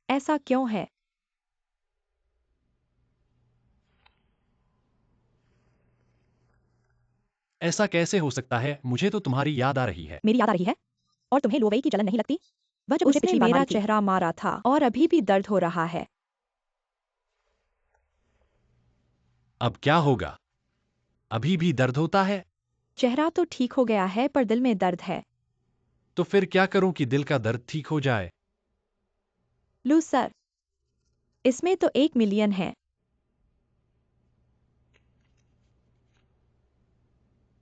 Speaker 2: ऐसा क्यों है?
Speaker 4: ऐसा कैसे हो सकता है? मुझे तो तुम्हारी याद आ रही है।
Speaker 2: मेरी याद आ रही है? और तुम्हें लोवेई की जलन नहीं लगती? वह जब उसने मेरा चेहरा मारा था और अभी भी दर्द हो रहा है।
Speaker 4: अब क्या होगा? अभी भी दर्द होता है?
Speaker 2: चेहरा तो ठीक हो गया है पर दिल में दर्द है।
Speaker 4: तो फिर क्या करूं कि दिल का दर्द ठीक हो जाए?
Speaker 2: लू सर, इसमें तो 1 मिलियन है।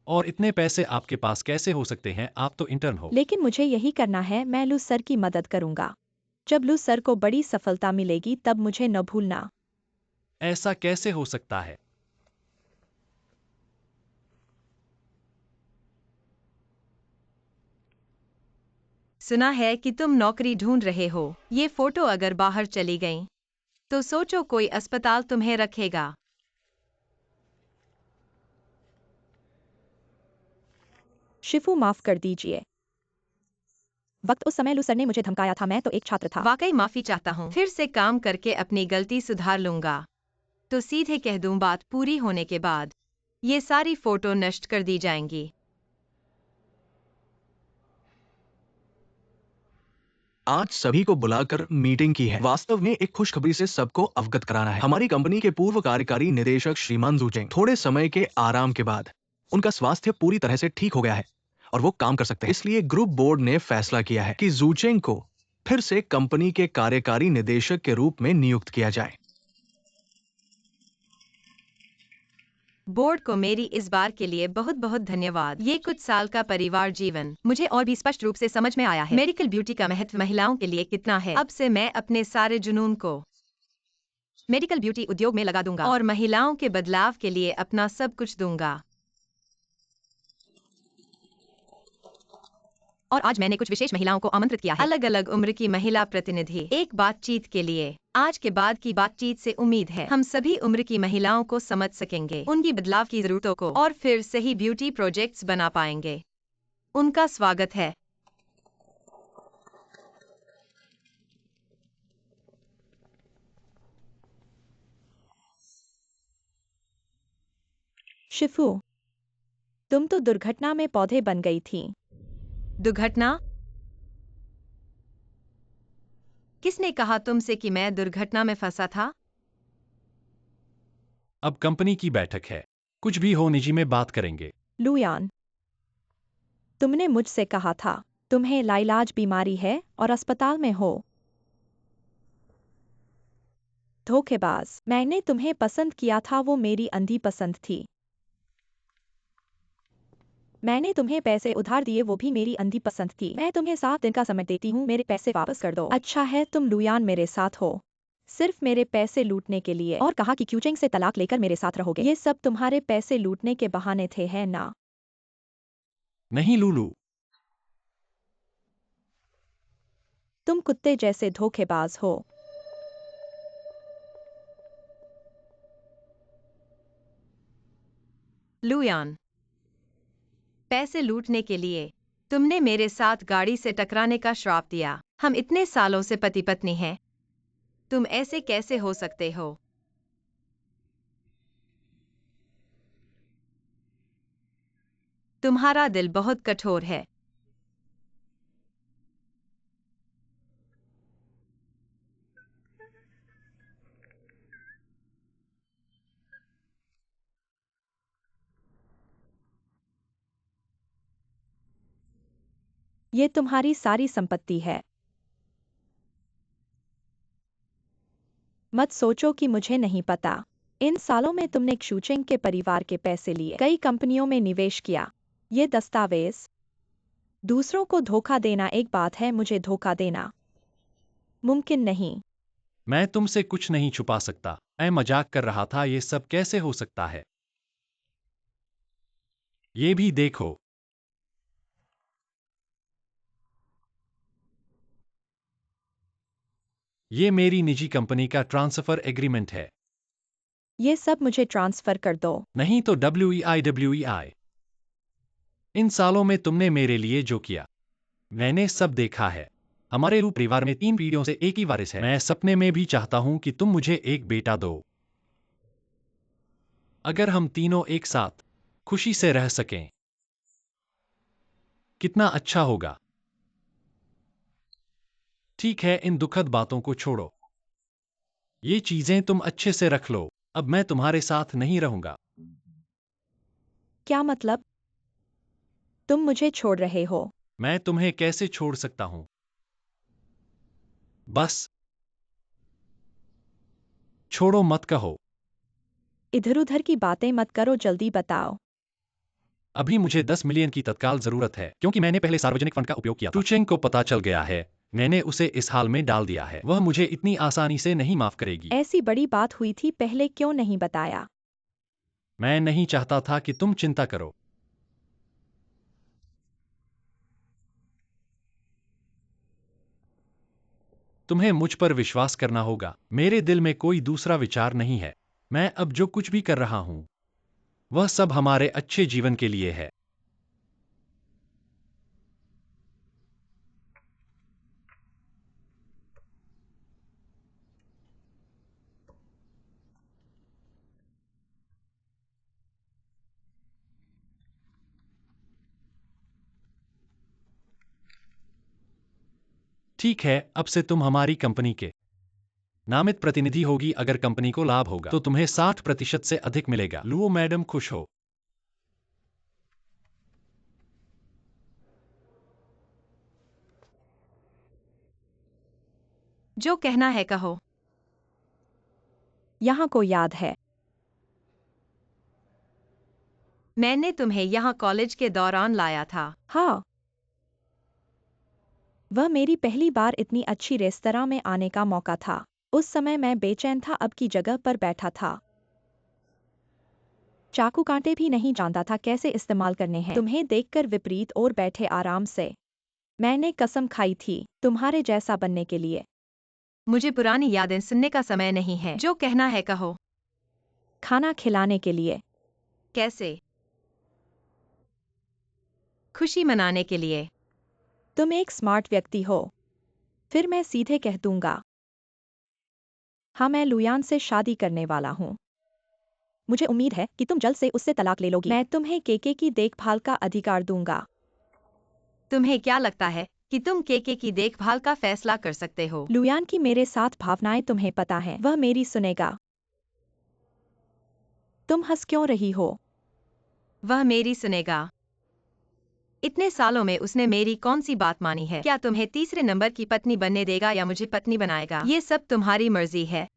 Speaker 4: और इतने पैसे आपके पास कैसे हो सकते हैं? आप तो इंटर्न हो।
Speaker 2: लेकिन मुझे यही करना है, मैं लू सर की मदद करूंगा। जब लू सर को बड़ी सफलता मिलेगी तब मुझे न भूलना।
Speaker 4: ऐसा कैसे हो सकता है?
Speaker 1: सुना है कि तुम नौकरी ढूंढ रहे हो। ये फोटो अगर बाहर चली गई तो सोचो कोई अस्पताल तुम्हें रखेगा।
Speaker 2: शिफू माफ कर दीजिए। वक्त उस समय लू सर ने मुझे धमकाया था, मैं तो एक छात्र था।
Speaker 1: वाकई माफी चाहता हूँ। फिर से काम करके अपनी गलती सुधार लूंगा। तो सीधे कह दूं, बात पूरी होने के बाद ये सारी फोटो नष्ट कर दी जाएंगी।
Speaker 3: आज सभी को बुलाकर मीटिंग की है। वास्तव में एक खुशखबरी से सबको अवगत कराना है। हमारी कंपनी के पूर्व कार्यकारी निदेशक श्रीमान जूचेंग थोड़े समय के आराम के बाद उनका स्वास्थ्य पूरी तरह से ठीक हो गया है और वो काम कर सकते हैं। इसलिए ग्रुप बोर्ड ने फैसला किया है कि जूचेंग को फिर से कंपनी के कार्यकारी निदेशक के रूप में नियुक्त किया जाए।
Speaker 1: बोर्ड को मेरी इस बार के लिए बहुत बहुत धन्यवाद। ये कुछ साल का परिवार जीवन मुझे और भी स्पष्ट रूप से समझ में आया है। मेडिकल ब्यूटी का महत्व महिलाओं के लिए कितना है। अब से मैं अपने सारे जुनून को मेडिकल ब्यूटी उद्योग में लगा दूंगा और महिलाओं के बदलाव के लिए अपना सब कुछ दूंगा। और आज मैंने कुछ विशेष महिलाओं को आमंत्रित किया है। अलग अलग उम्र की महिला प्रतिनिधि एक बातचीत के लिए। आज के बाद की बातचीत से उम्मीद है हम सभी उम्र की महिलाओं को समझ सकेंगे, उनकी बदलाव की जरूरतों को, और फिर सही ब्यूटी प्रोजेक्ट्स बना पाएंगे। उनका स्वागत है।
Speaker 2: शिफू, तुम तो दुर्घटना में पौधे बन गई थी।
Speaker 1: दुर्घटना? किसने कहा तुमसे कि मैं दुर्घटना में फंसा था?
Speaker 4: अब कंपनी की बैठक है। कुछ भी हो निजी में बात करेंगे।
Speaker 2: लुयान, तुमने मुझसे कहा था तुम्हें लाइलाज बीमारी है और अस्पताल में हो। धोखेबाज, मैंने तुम्हें पसंद किया था, वो मेरी अंधी पसंद थी। मैंने तुम्हें पैसे उधार दिए, वो भी मेरी अंधी पसंद थी। मैं तुम्हें 7 दिन का समय देती हूँ, मेरे पैसे वापस कर दो। अच्छा है, तुम लुयान मेरे साथ हो, सिर्फ मेरे पैसे लूटने के लिए। और कहा कि क्यूचेंग से तलाक लेकर मेरे साथ रहोगे। ये सब तुम्हारे पैसे लूटने के बहाने थे, है ना?
Speaker 4: नहीं लूलू।
Speaker 2: तुम कुत्ते जैसे धोखेबाज हो।
Speaker 1: लुयान, पैसे लूटने के लिए तुमने मेरे साथ गाड़ी से टकराने का श्राप दिया। हम इतने सालों से पति पत्नी हैं। तुम ऐसे कैसे हो सकते हो? तुम्हारा दिल बहुत कठोर है।
Speaker 2: ये तुम्हारी सारी संपत्ति है। मत सोचो कि मुझे नहीं पता। इन सालों में तुमने क्यूचेंग के परिवार के पैसे लिए, कई कंपनियों में निवेश किया। ये दस्तावेज। दूसरों को धोखा देना एक बात है, मुझे धोखा देना मुमकिन नहीं।
Speaker 4: मैं तुमसे कुछ नहीं छुपा सकता। मैं मजाक कर रहा था। ये सब कैसे हो सकता है? ये भी देखो। ये मेरी निजी कंपनी का ट्रांसफर एग्रीमेंट है।
Speaker 2: ये सब मुझे ट्रांसफर कर दो।
Speaker 4: नहीं तो WEI। इन सालों में तुमने मेरे लिए जो किया, मैंने सब देखा है। हमारे रूप परिवार में 3 पीढ़ियों से एक ही वारिस है। मैं सपने में भी चाहता हूं कि तुम मुझे एक बेटा दो। अगर हम तीनों एक साथ खुशी से रह सकें, कितना अच्छा होगा। ठीक है, इन दुखद बातों को छोड़ो। ये चीजें तुम अच्छे से रख लो। अब मैं तुम्हारे साथ नहीं रहूंगा।
Speaker 2: क्या मतलब? तुम मुझे छोड़ रहे हो?
Speaker 4: मैं तुम्हें कैसे छोड़ सकता हूं? बस छोड़ो मत कहो।
Speaker 2: इधर उधर की बातें मत करो, जल्दी बताओ।
Speaker 4: अभी मुझे 10 मिलियन की तत्काल जरूरत है क्योंकि मैंने पहले सार्वजनिक फंड का उपयोग किया था। टूचेंग को पता चल गया है। मैंने उसे इस हाल में डाल दिया है। वह मुझे इतनी आसानी से नहीं माफ करेगी।
Speaker 2: ऐसी बड़ी बात हुई थी, पहले क्यों नहीं बताया?
Speaker 4: मैं नहीं चाहता था कि तुम चिंता करो। तुम्हें मुझ पर विश्वास करना होगा। मेरे दिल में कोई दूसरा विचार नहीं है। मैं अब जो कुछ भी कर रहा हूं वह सब हमारे अच्छे जीवन के लिए है। ठीक है, अब से तुम हमारी कंपनी के नामित प्रतिनिधि होगी। अगर कंपनी को लाभ होगा तो तुम्हें 60% से अधिक मिलेगा। लुओ मैडम खुश हो।
Speaker 1: जो कहना है कहो।
Speaker 2: यहाँ को याद है।
Speaker 1: मैंने तुम्हें यहाँ कॉलेज के दौरान लाया था।
Speaker 2: हाँ, वह मेरी पहली बार इतनी अच्छी रेस्तरां में आने का मौका था। उस समय मैं बेचैन था, अब की जगह पर बैठा था। चाकू कांटे भी नहीं जानता था कैसे इस्तेमाल करने हैं। तुम्हें देखकर विपरीत और बैठे आराम से। मैंने कसम खाई थी तुम्हारे जैसा बनने के लिए।
Speaker 1: मुझे पुरानी यादें सुनने का समय नहीं है। जो कहना है कहो।
Speaker 2: खाना खिलाने के लिए।
Speaker 1: कैसे? खुशी मनाने के लिए।
Speaker 2: तुम एक स्मार्ट व्यक्ति हो। फिर मैं सीधे कह दूंगा। हाँ, मैं लुयान से शादी करने वाला हूँ। मुझे उम्मीद है कि तुम जल्द से उससे तलाक ले लोगी। मैं तुम्हें केके की देखभाल का अधिकार दूंगा।
Speaker 1: तुम्हें क्या लगता है कि तुम केके की देखभाल का फैसला कर सकते हो?
Speaker 2: लुयान की मेरे साथ भावनाएं तुम्हें पता है, वह मेरी सुनेगा। तुम हंस क्यों रही हो?
Speaker 1: वह मेरी सुनेगा। इतने सालों में उसने मेरी कौन सी बात मानी है? क्या तुम्हें तीसरे नंबर की पत्नी बनने देगा या मुझे पत्नी बनाएगा? ये सब तुम्हारी मर्जी है।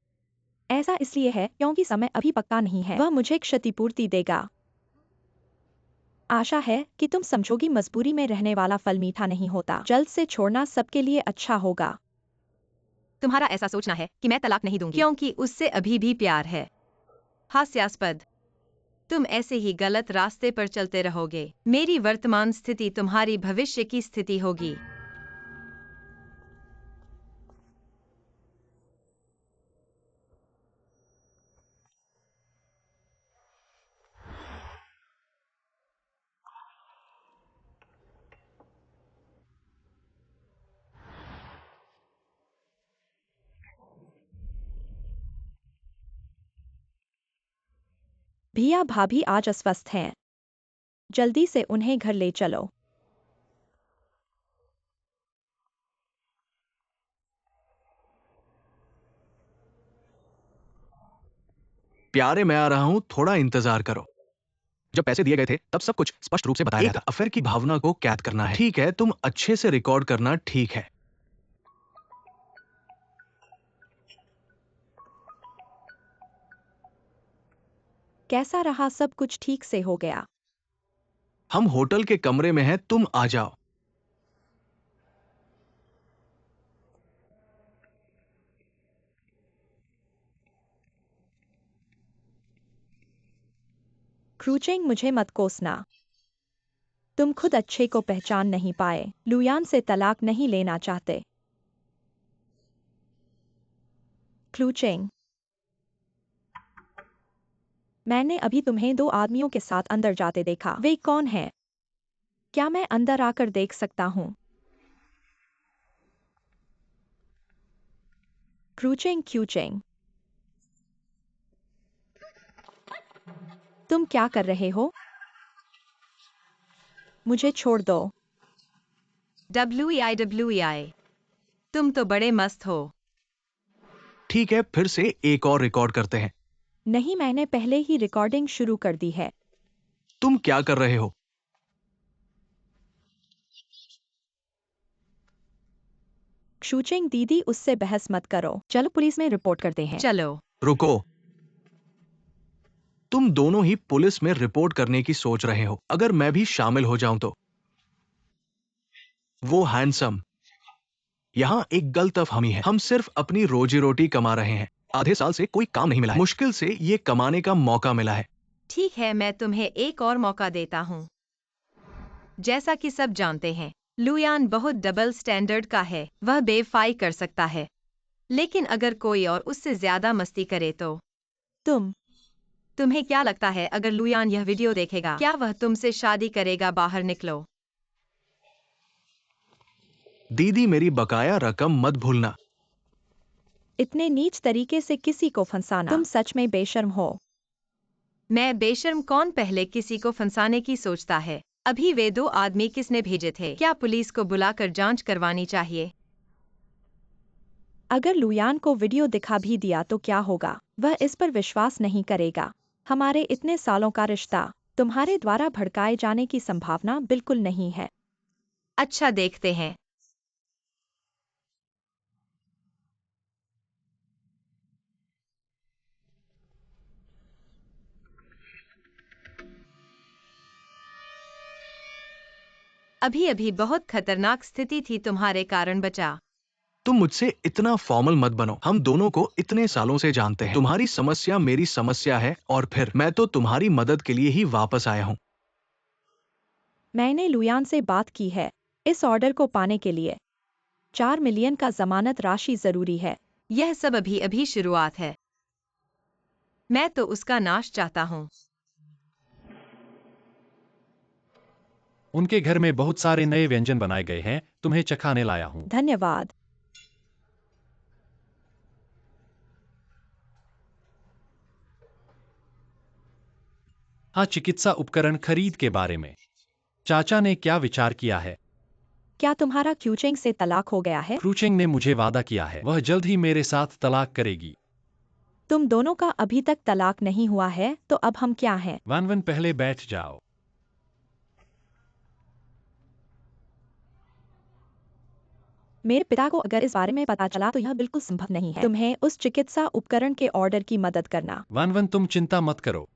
Speaker 2: ऐसा इसलिए है क्योंकि समय अभी पक्का नहीं है। वह मुझे क्षतिपूर्ति देगा। आशा है कि तुम समझोगी, मजबूरी में रहने वाला फल मीठा नहीं होता। जल्द से छोड़ना सबके लिए अच्छा होगा।
Speaker 1: तुम्हारा ऐसा सोचना है कि मैं तलाक नहीं दूंगी क्योंकि उससे अभी भी प्यार है। हास्यास्पद। तुम ऐसे ही गलत रास्ते पर चलते रहोगे। मेरी वर्तमान स्थिति तुम्हारी भविष्य की स्थिति होगी।
Speaker 2: भैया भाभी आज अस्वस्थ हैं। जल्दी से उन्हें घर ले चलो।
Speaker 3: प्यारे, मैं आ रहा हूं, थोड़ा इंतजार करो। जब पैसे दिए गए थे तब सब कुछ स्पष्ट रूप से बताया गया था। अफेयर की भावना को कैद करना है। ठीक है, तुम अच्छे से रिकॉर्ड करना। ठीक है।
Speaker 2: कैसा रहा? सब कुछ ठीक से हो गया?
Speaker 3: हम होटल के कमरे में हैं, तुम आ जाओ।
Speaker 2: क्रूचेंग, मुझे मत कोसना। तुम खुद अच्छे को पहचान नहीं पाए। लुयान से तलाक नहीं लेना चाहते। क्रूचेंग, मैंने अभी तुम्हें दो आदमियों के साथ अंदर जाते देखा। वे कौन हैं? क्या मैं अंदर आकर देख सकता हूँ? क्रूचेंग, क्यूचेंग, तुम क्या कर रहे हो? मुझे छोड़ दो।
Speaker 1: WEI। तुम तो बड़े मस्त हो।
Speaker 3: ठीक है, फिर से एक और रिकॉर्ड करते हैं।
Speaker 2: नहीं, मैंने पहले ही रिकॉर्डिंग शुरू कर दी है।
Speaker 3: तुम क्या कर रहे हो?
Speaker 2: क्षुचिंग दीदी, उससे बहस मत करो। चलो पुलिस में रिपोर्ट करते हैं।
Speaker 1: चलो।
Speaker 3: रुको। तुम दोनों ही पुलिस में रिपोर्ट करने की सोच रहे हो। अगर मैं भी शामिल हो जाऊं तो? वो हैंडसम यहाँ एक गलतफहमी है। हम सिर्फ अपनी रोजी रोटी कमा रहे हैं। आधे साल से कोई काम नहीं मिला है। मुश्किल से ये कमाने का मौका मिला है।
Speaker 1: ठीक है, मैं तुम्हें एक और मौका देता हूँ। जैसा कि सब जानते हैं, लुयान बहुत डबल स्टैंडर्ड का है। वह बेवफाई कर सकता है, लेकिन अगर कोई और उससे ज्यादा मस्ती करे तो? तुम्हें क्या लगता है, अगर लुयान यह वीडियो देखेगा, क्या वह तुमसे शादी करेगा? बाहर निकलो।
Speaker 3: दीदी, मेरी बकाया रकम मत भूलना।
Speaker 2: इतने नीच तरीके से किसी को फंसाना, तुम सच में बेशर्म हो।
Speaker 1: मैं बेशर्म कौन? पहले किसी को फंसाने की सोचता है। अभी वे 2 आदमी किसने भेजे थे? क्या पुलिस को बुलाकर जांच करवानी चाहिए?
Speaker 2: अगर लुयान को वीडियो दिखा भी दिया तो क्या होगा? वह इस पर विश्वास नहीं करेगा। हमारे इतने सालों का रिश्ता तुम्हारे द्वारा भड़काए जाने की संभावना बिल्कुल नहीं है।
Speaker 1: अच्छा, देखते हैं। अभी अभी बहुत खतरनाक स्थिति थी, तुम्हारे कारण बचा।
Speaker 3: तुम मुझसे इतना फॉर्मल मत बनो। हम दोनों को इतने सालों से जानते हैं। तुम्हारी समस्या मेरी समस्या है, और फिर मैं तो तुम्हारी मदद के लिए ही वापस आया हूँ।
Speaker 2: मैंने लुयान से बात की है। इस ऑर्डर को पाने के लिए 4 मिलियन का जमानत राशि जरूरी है।
Speaker 1: यह सब अभी अभी शुरुआत है। मैं तो उसका नाश चाहता हूँ।
Speaker 4: उनके घर में बहुत सारे नए व्यंजन बनाए गए हैं, तुम्हें चखाने लाया हूँ।
Speaker 2: धन्यवाद।
Speaker 4: हाँ, चिकित्सा उपकरण खरीद के बारे में चाचा ने क्या विचार किया है?
Speaker 2: क्या तुम्हारा क्यूचिंग से तलाक हो गया है?
Speaker 4: क्रूचिंग ने मुझे वादा किया है, वह जल्द ही मेरे साथ तलाक करेगी।
Speaker 2: तुम दोनों का अभी तक तलाक नहीं हुआ है, तो अब हम क्या हैं?
Speaker 4: वानवन, पहले बैठ जाओ।
Speaker 2: मेरे पिता को अगर इस बारे में पता चला तो यह बिल्कुल संभव नहीं है। तुम्हें उस चिकित्सा उपकरण के ऑर्डर की मदद करना।
Speaker 4: वानवन, तुम चिंता मत करो।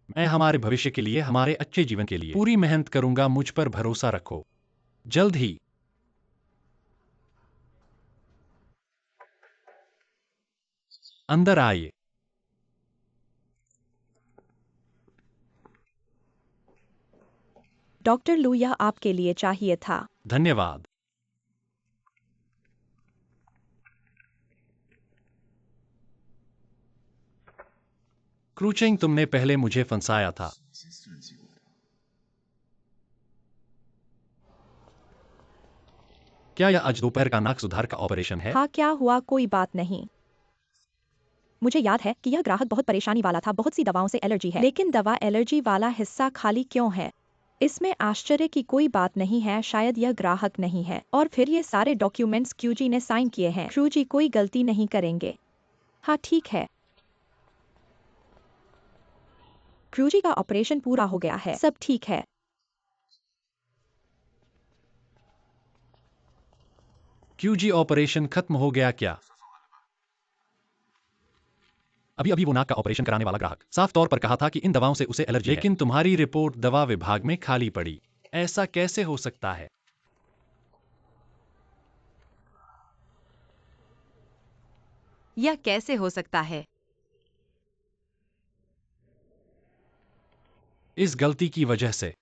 Speaker 4: मैं हमारे भविष्य के लिए, हमारे अच्छे जीवन के लिए पूरी मेहनत करूंगा। मुझ पर भरोसा रखो। जल्द ही। अंदर आइए।
Speaker 2: डॉक्टर लू, यह आपके लिए चाहिए था।
Speaker 4: धन्यवाद। क्रूचिंग, तुमने पहले मुझे फंसाया था। क्या यह आज दोपहर का नाक सुधार का ऑपरेशन है?
Speaker 2: हाँ, क्या हुआ? कोई बात नहीं। मुझे याद है कि यह ग्राहक बहुत परेशानी वाला था। बहुत सी दवाओं से एलर्जी है, लेकिन दवा एलर्जी वाला हिस्सा खाली क्यों है? इसमें आश्चर्य की कोई बात नहीं है। शायद यह ग्राहक नहीं है। और फिर ये सारे डॉक्यूमेंट्स क्यूजी ने साइन किए हैं। क्यूजी कोई गलती नहीं करेंगे। हाँ, ठीक है। क्रूजी का ऑपरेशन पूरा हो गया है। सब ठीक है।
Speaker 4: क्यूजी ऑपरेशन खत्म हो गया क्या? अभी अभी वो नाक का ऑपरेशन कराने वाला ग्राहक साफ तौर पर कहा था कि इन दवाओं से उसे एलर्जी है, लेकिन तुम्हारी रिपोर्ट दवा विभाग में खाली पड़ी। ऐसा कैसे हो सकता है?
Speaker 1: यह कैसे हो सकता है?
Speaker 4: इस गलती की वजह से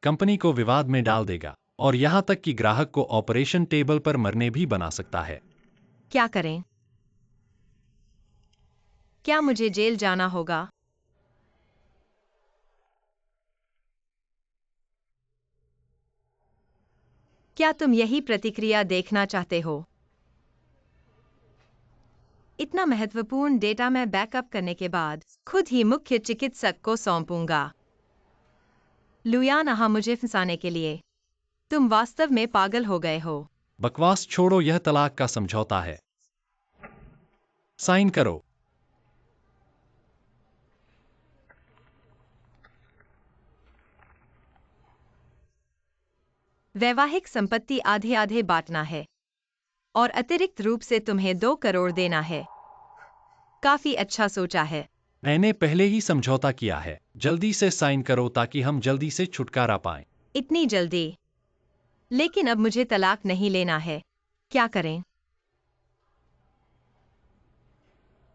Speaker 4: कंपनी को विवाद में डाल देगा, और यहां तक कि ग्राहक को ऑपरेशन टेबल पर मरने भी बना सकता है।
Speaker 1: क्या करें? क्या मुझे जेल जाना होगा? क्या तुम यही प्रतिक्रिया देखना चाहते हो? इतना महत्वपूर्ण डेटा मैं बैकअप करने के बाद खुद ही मुख्य चिकित्सक को सौंपूंगा। लुयान, हाँ, मुझे फंसाने के लिए तुम वास्तव में पागल हो गए हो।
Speaker 4: बकवास छोड़ो, यह तलाक का समझौता है। साइन करो।
Speaker 1: वैवाहिक संपत्ति आधे आधे बांटना है और अतिरिक्त रूप से तुम्हें 2 करोड़ देना है। काफी अच्छा सोचा है।
Speaker 4: मैंने पहले ही समझौता किया है। जल्दी से साइन करो ताकि हम जल्दी से छुटकारा पाएं।
Speaker 1: इतनी जल्दी? लेकिन अब मुझे तलाक नहीं लेना है। क्या करें?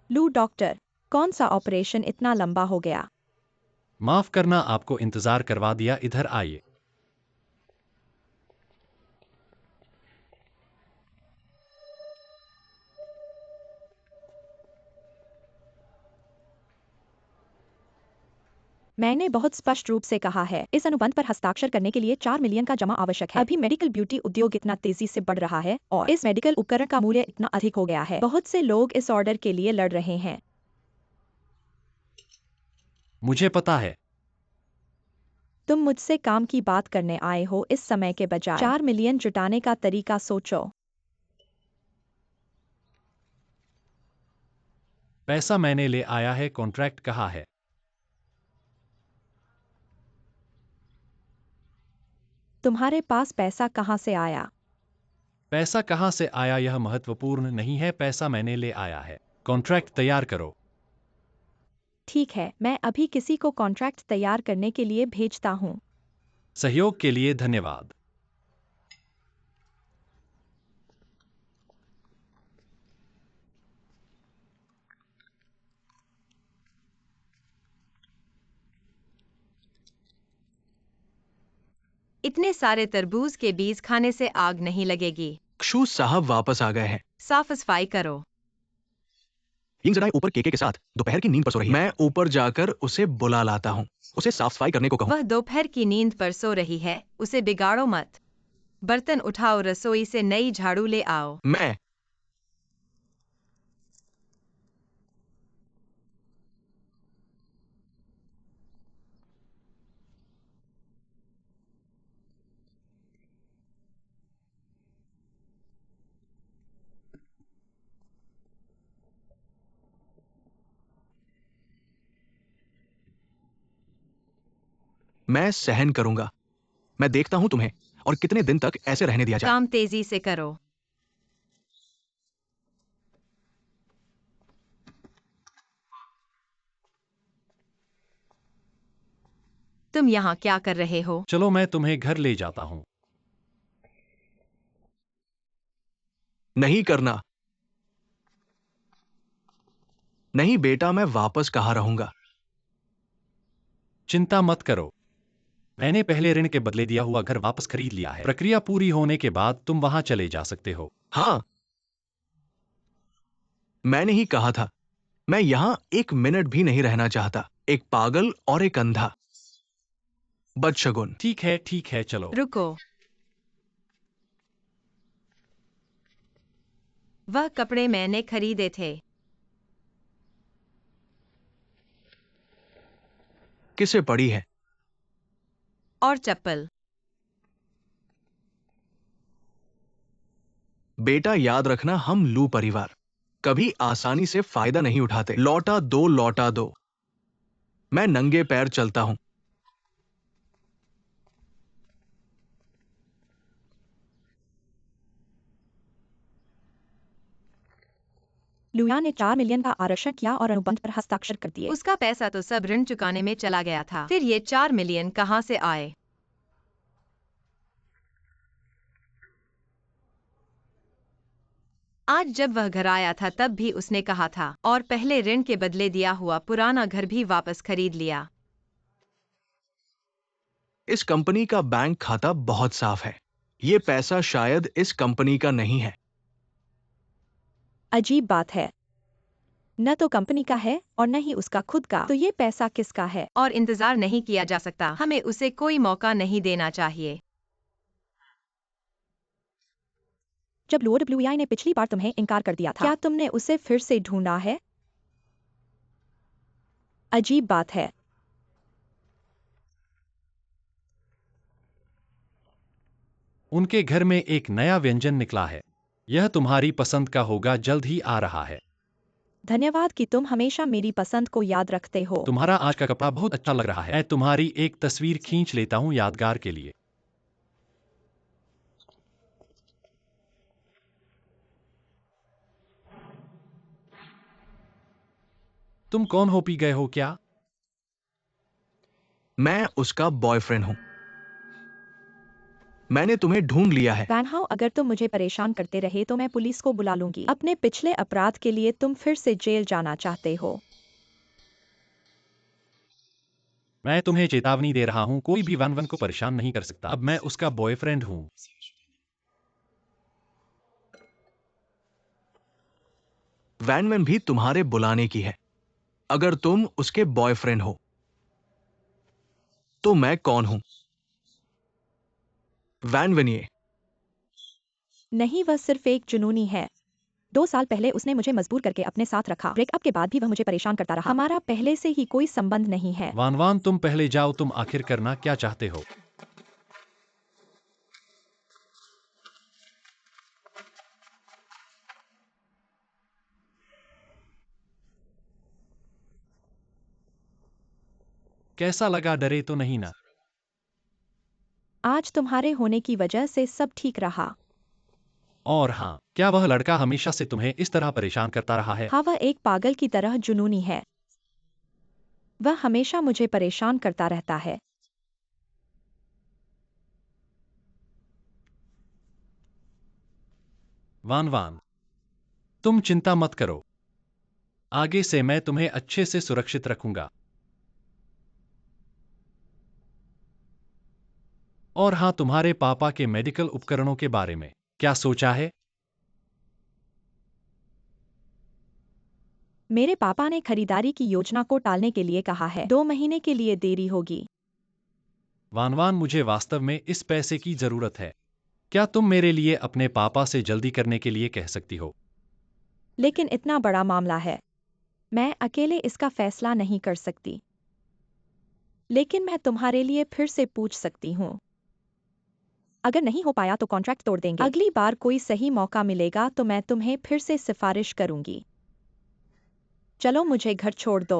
Speaker 2: लू डॉक्टर, कौन सा ऑपरेशन इतना लंबा हो गया?
Speaker 4: माफ करना, आपको इंतजार करवा दिया। इधर आइए।
Speaker 2: मैंने बहुत स्पष्ट रूप से कहा है, इस अनुबंध पर हस्ताक्षर करने के लिए 4 मिलियन का जमा आवश्यक है। अभी मेडिकल ब्यूटी उद्योग इतना तेजी से बढ़ रहा है और इस मेडिकल उपकरण का मूल्य इतना अधिक हो गया है। बहुत से लोग इस ऑर्डर के लिए लड़ रहे हैं।
Speaker 4: मुझे पता है।
Speaker 2: तुम मुझसे काम की बात करने आए हो, इस समय के बजाय 4 मिलियन जुटाने का तरीका सोचो।
Speaker 4: पैसा मैंने ले आया है। कॉन्ट्रैक्ट कहाँ है?
Speaker 2: तुम्हारे पास पैसा कहाँ से आया?
Speaker 4: पैसा कहाँ से आया यह महत्वपूर्ण नहीं है। पैसा मैंने ले आया है। कॉन्ट्रैक्ट तैयार करो।
Speaker 2: ठीक है, मैं अभी किसी को कॉन्ट्रैक्ट तैयार करने के लिए भेजता हूँ।
Speaker 4: सहयोग के लिए धन्यवाद।
Speaker 1: इतने सारे तरबूज के बीज खाने से आग नहीं लगेगी।
Speaker 3: क्षु साहब वापस आ गए हैं।
Speaker 1: साफ सफाई करो।
Speaker 3: यिंग जराई ऊपर केके के साथ दोपहर की नींद पर सो रही है। मैं ऊपर जाकर उसे बुला लाता हूँ। उसे साफ सफाई करने को कहूँ।
Speaker 1: वह दोपहर की नींद पर सो रही है, उसे बिगाड़ो मत। बर्तन उठाओ, रसोई से नई झाड़ू ले आओ।
Speaker 3: मैं मैं सहन करूंगा। मैं देखता हूं तुम्हें और कितने दिन तक ऐसे रहने दिया जाए।
Speaker 1: काम तेजी से करो। तुम यहाँ क्या कर रहे हो?
Speaker 4: चलो मैं तुम्हें घर ले जाता हूँ।
Speaker 3: नहीं करना। नहीं बेटा, मैं वापस कहाँ रहूंगा।
Speaker 4: चिंता मत करो। मैंने पहले ऋण के बदले दिया हुआ घर वापस खरीद लिया है। प्रक्रिया पूरी होने के बाद तुम वहां चले जा सकते हो।
Speaker 3: हाँ, मैंने ही कहा था। मैं यहां 1 मिनट भी नहीं रहना चाहता। एक पागल और एक अंधा। बदशगुन।
Speaker 4: ठीक है, चलो।
Speaker 1: रुको। वह कपड़े मैंने खरीदे थे।
Speaker 3: किसे पड़ी है?
Speaker 1: और चप्पल।
Speaker 3: बेटा याद रखना, हम लू परिवार कभी आसानी से फायदा नहीं उठाते। लौटा दो, लौटा दो। मैं नंगे पैर चलता हूं।
Speaker 2: लुया ने 4 मिलियन का आरक्षण किया और अनुबंध पर हस्ताक्षर कर दिए।
Speaker 1: उसका पैसा तो सब ऋण चुकाने में चला गया था। फिर ये 4 मिलियन कहाँ से आए? आज जब वह घर आया था तब भी उसने कहा था, और पहले ऋण के बदले दिया हुआ पुराना घर भी वापस खरीद लिया।
Speaker 3: इस कंपनी का बैंक खाता बहुत साफ है। ये पैसा शायद इस कंपनी का नहीं है।
Speaker 2: अजीब बात है, न तो कंपनी का है और न ही उसका खुद का। तो ये पैसा किसका है?
Speaker 1: और इंतजार नहीं किया जा सकता। हमें उसे कोई मौका नहीं देना चाहिए।
Speaker 2: जब लॉर्ड ब्लूआई ने पिछली बार तुम्हें इनकार कर दिया था, क्या तुमने उसे फिर से ढूंढा है? अजीब बात है।
Speaker 4: उनके घर में एक नया व्यंजन निकला है। यह तुम्हारी पसंद का होगा। जल्द ही आ रहा है।
Speaker 2: धन्यवाद कि तुम हमेशा मेरी पसंद को याद रखते हो।
Speaker 4: तुम्हारा आज का कपड़ा बहुत अच्छा लग रहा है। मैं तुम्हारी एक तस्वीर खींच लेता हूँ यादगार के लिए। तुम कौन हो, पी गए हो क्या?
Speaker 3: मैं उसका बॉयफ्रेंड हूं। मैंने तुम्हें ढूंढ लिया है।
Speaker 2: वैन हाउ, अगर तुम मुझे परेशान करते रहे तो मैं पुलिस को बुला लूंगी। अपने पिछले अपराध के लिए तुम फिर से जेल जाना चाहते हो।
Speaker 4: मैं तुम्हें चेतावनी दे रहा हूं, कोई भी वन वन को परेशान नहीं कर सकता। अब मैं उसका बॉयफ्रेंड हूं।
Speaker 3: वैनमैन भी तुम्हारे बुलाने की है। अगर तुम उसके बॉयफ्रेंड हो तो मैं कौन हूं? वैनवनिए।
Speaker 2: नहीं, वह सिर्फ एक जुनूनी है। 2 साल पहले उसने मुझे मजबूर करके अपने साथ रखा। ब्रेकअप के बाद भी वह मुझे परेशान करता रहा। हमारा पहले से ही कोई संबंध नहीं है।
Speaker 4: वान वान, तुम पहले जाओ। तुम आखिर करना क्या चाहते हो? कैसा लगा? डरे तो नहीं ना?
Speaker 2: आज तुम्हारे होने की वजह से सब ठीक रहा।
Speaker 4: और हाँ, क्या वह लड़का हमेशा से तुम्हें इस तरह परेशान करता रहा है?
Speaker 2: हाँ, वह एक पागल की तरह जुनूनी है। वह हमेशा मुझे परेशान करता रहता है।
Speaker 4: वान वान, तुम चिंता मत करो। आगे से मैं तुम्हें अच्छे से सुरक्षित रखूंगा। और हाँ, तुम्हारे पापा के मेडिकल उपकरणों के बारे में क्या सोचा है?
Speaker 2: मेरे पापा ने खरीदारी की योजना को टालने के लिए कहा है। 2 महीने के लिए देरी होगी।
Speaker 4: वान वान, मुझे वास्तव में इस पैसे की जरूरत है। क्या तुम मेरे लिए अपने पापा से जल्दी करने के लिए कह सकती हो?
Speaker 2: लेकिन इतना बड़ा मामला है, मैं अकेले इसका फैसला नहीं कर सकती। लेकिन मैं तुम्हारे लिए फिर से पूछ सकती हूँ। अगर नहीं हो पाया तो कॉन्ट्रैक्ट तोड़ देंगे। अगली बार कोई सही मौका मिलेगा तो मैं तुम्हें फिर से सिफारिश करूंगी। चलो, मुझे घर छोड़ दो।